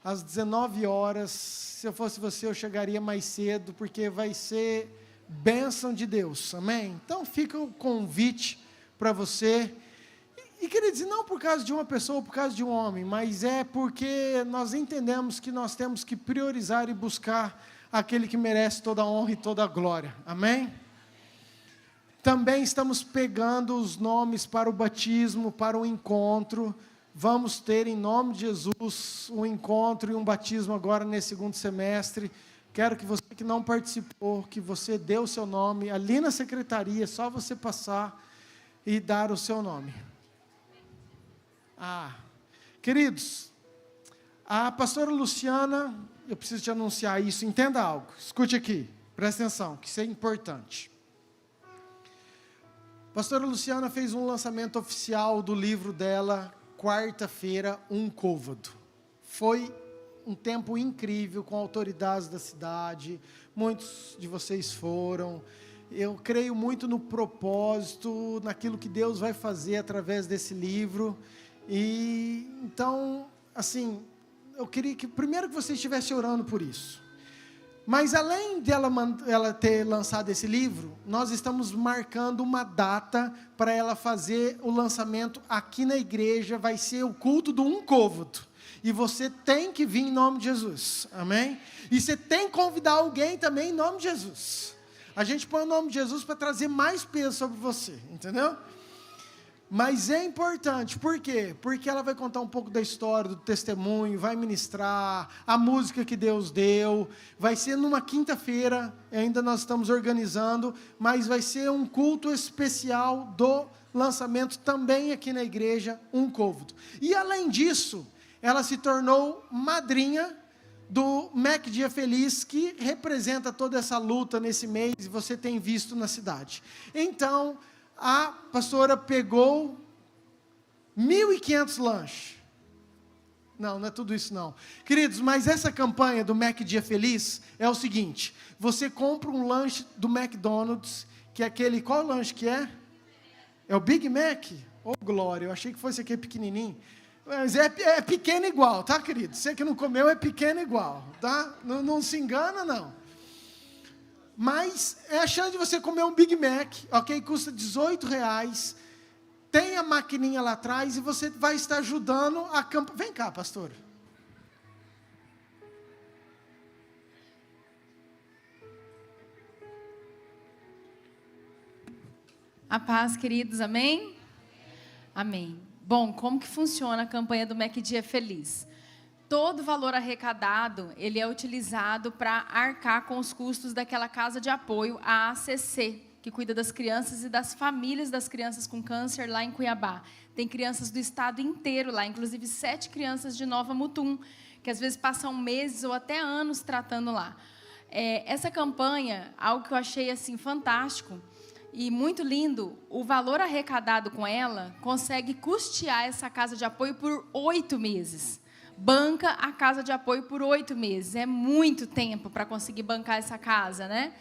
às 19 horas. Se eu fosse você, eu chegaria mais cedo, porque vai ser bênção de Deus, amém? Então fica o convite para você. E queria dizer, não por causa de uma pessoa, por causa de um homem, mas é porque nós entendemos que nós temos que priorizar e buscar aquele que merece toda a honra e toda a glória, amém? Também estamos pegando os nomes para o batismo, para o encontro. Vamos ter, em nome de Jesus, um encontro e um batismo agora nesse segundo semestre. Quero que você que não participou, que você dê o seu nome. Ali na secretaria, é só você passar e dar o seu nome. Queridos, a pastora Luciana, eu preciso te anunciar isso, entenda algo. Escute aqui, presta atenção, que isso é importante. A pastora Luciana fez um lançamento oficial do livro dela, quarta-feira, Um Côvado. Foi um tempo incrível com autoridades da cidade, muitos de vocês foram. Eu creio muito no propósito, naquilo que Deus vai fazer através desse livro. E então, assim, eu queria que primeiro que você estivesse orando por isso. Mas além ela ter lançado esse livro, nós estamos marcando uma data para ela fazer o lançamento aqui na igreja. Vai ser o culto do Um Côvado. E você tem que vir em nome de Jesus, amém? E você tem que convidar alguém também em nome de Jesus. A gente põe o nome de Jesus para trazer mais peso sobre você, entendeu? Mas é importante, por quê? Porque ela vai contar um pouco da história, do testemunho, vai ministrar a música que Deus deu. Vai ser numa quinta-feira, ainda nós estamos organizando, mas vai ser um culto especial do lançamento também aqui na igreja, Um Côvado. E além disso, ela se tornou madrinha do MEC Dia Feliz, que representa toda essa luta nesse mês, e você tem visto na cidade. Então, a pastora pegou 1.500 lanches. Não é tudo isso não. Queridos, mas essa campanha do MEC Dia Feliz é o seguinte: você compra um lanche do McDonald's, que é aquele, qual lanche que é? É o Big Mac? Ô, glória, eu achei que fosse aquele pequenininho. Mas é pequeno igual, tá, querido? Você que não comeu, é pequeno igual, tá? Não se engana, não. Mas é a chance de você comer um Big Mac, ok? Custa R$18. Tem a maquininha lá atrás e você vai estar ajudando a campanha. Vem cá, pastor. A paz, queridos, amém? Amém. Bom, como que funciona a campanha do MEC Dia Feliz? Todo o valor arrecadado, ele é utilizado para arcar com os custos daquela casa de apoio, a ACC, que cuida das crianças e das famílias das crianças com câncer lá em Cuiabá. Tem crianças do estado inteiro lá, inclusive 7 crianças de Nova Mutum, que às vezes passam meses ou até anos tratando lá. Essa campanha, algo que eu achei assim fantástico, e muito lindo, o valor arrecadado com ela consegue custear essa casa de apoio por 8 meses. Banca a casa de apoio por 8 meses. É muito tempo para conseguir bancar essa casa, né?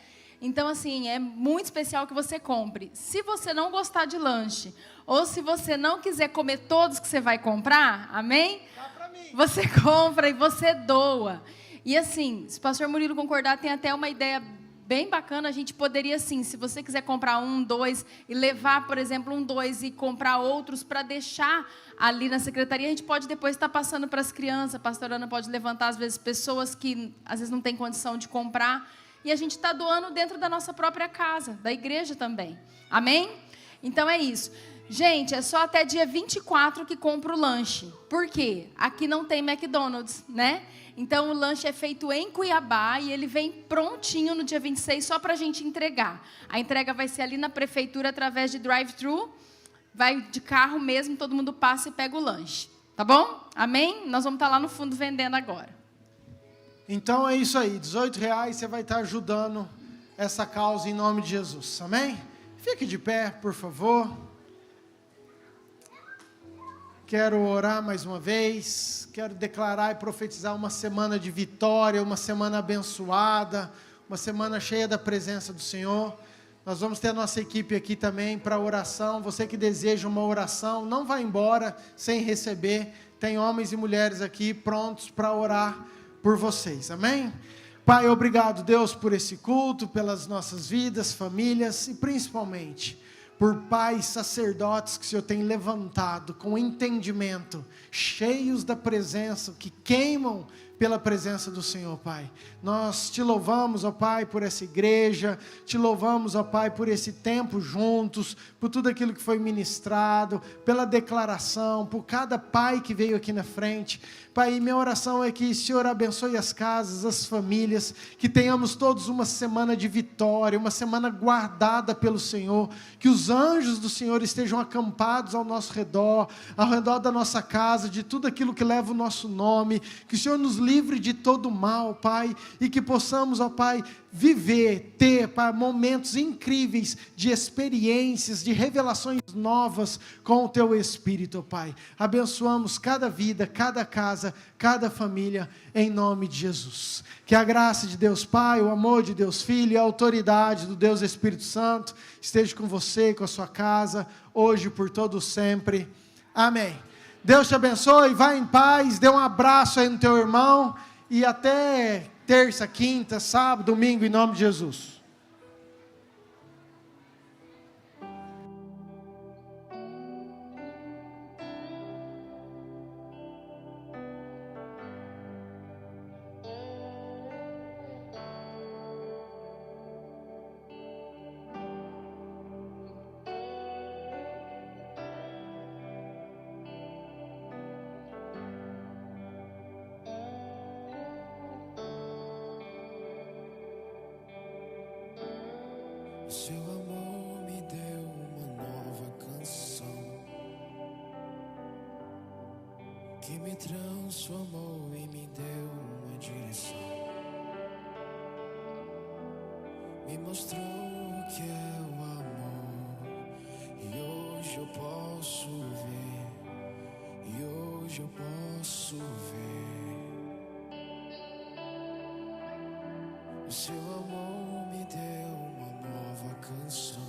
Então, assim, é muito especial que você compre. Se você não gostar de lanche, ou se você não quiser comer todos que você vai comprar, amém? Dá pra mim. Você compra e você doa. E assim, se o pastor Murilo concordar, tem até uma ideia bem bacana. A gente poderia, assim, se você quiser comprar 1, 2 e levar, por exemplo, 1, 2 e comprar outros para deixar ali na secretaria, a gente pode depois estar passando para as crianças. A pastora Ana pode levantar, às vezes, pessoas que às vezes não têm condição de comprar. E a gente está doando dentro da nossa própria casa, da igreja também. Amém? Então é isso. Gente, é só até dia 24 que compra o lanche. Por quê? Aqui não tem McDonald's, né? Então, o lanche é feito em Cuiabá e ele vem prontinho no dia 26 só para a gente entregar. A entrega vai ser ali na prefeitura através de drive-thru. Vai de carro mesmo, todo mundo passa e pega o lanche. Tá bom? Amém? Nós vamos estar lá no fundo vendendo agora. Então é isso aí, R$18 você vai estar ajudando essa causa em nome de Jesus. Amém? Fique de pé, por favor. Quero orar mais uma vez, quero declarar e profetizar uma semana de vitória, uma semana abençoada, uma semana cheia da presença do Senhor. Nós vamos ter a nossa equipe aqui também para oração. Você que deseja uma oração, não vá embora sem receber. Tem homens e mulheres aqui prontos para orar por vocês, amém? Pai, obrigado, Deus, por esse culto, pelas nossas vidas, famílias e principalmente por pais sacerdotes que o Senhor tem levantado com entendimento, cheios da presença, que queimam pela presença do Senhor, Pai. Nós te louvamos, ó Pai, por essa igreja, te louvamos, ó Pai, por esse tempo juntos, por tudo aquilo que foi ministrado, pela declaração, por cada pai que veio aqui na frente. Pai, minha oração é que o Senhor abençoe as casas, as famílias, que tenhamos todos uma semana de vitória, uma semana guardada pelo Senhor, que os anjos do Senhor estejam acampados ao nosso redor, ao redor da nossa casa, de tudo aquilo que leva o nosso nome, que o Senhor nos livre de todo mal, Pai, e que possamos, ó Pai, ter, Pai, momentos incríveis de experiências, de revelações novas com o Teu Espírito, ó Pai. Abençoamos cada vida, cada casa, cada família, em nome de Jesus. Que a graça de Deus Pai, o amor de Deus Filho e a autoridade do Deus Espírito Santo esteja com você e com a sua casa, hoje e por todo sempre. Amém. Deus te abençoe, vai em paz, dê um abraço aí no teu irmão e até terça, quinta, sábado, domingo, em nome de Jesus. Seu amor me deu uma nova canção que me transformou e me deu uma direção. Me mostrou o que é o amor e hoje eu posso ver, e hoje eu posso ver. O seu amor me deu uma nova canção.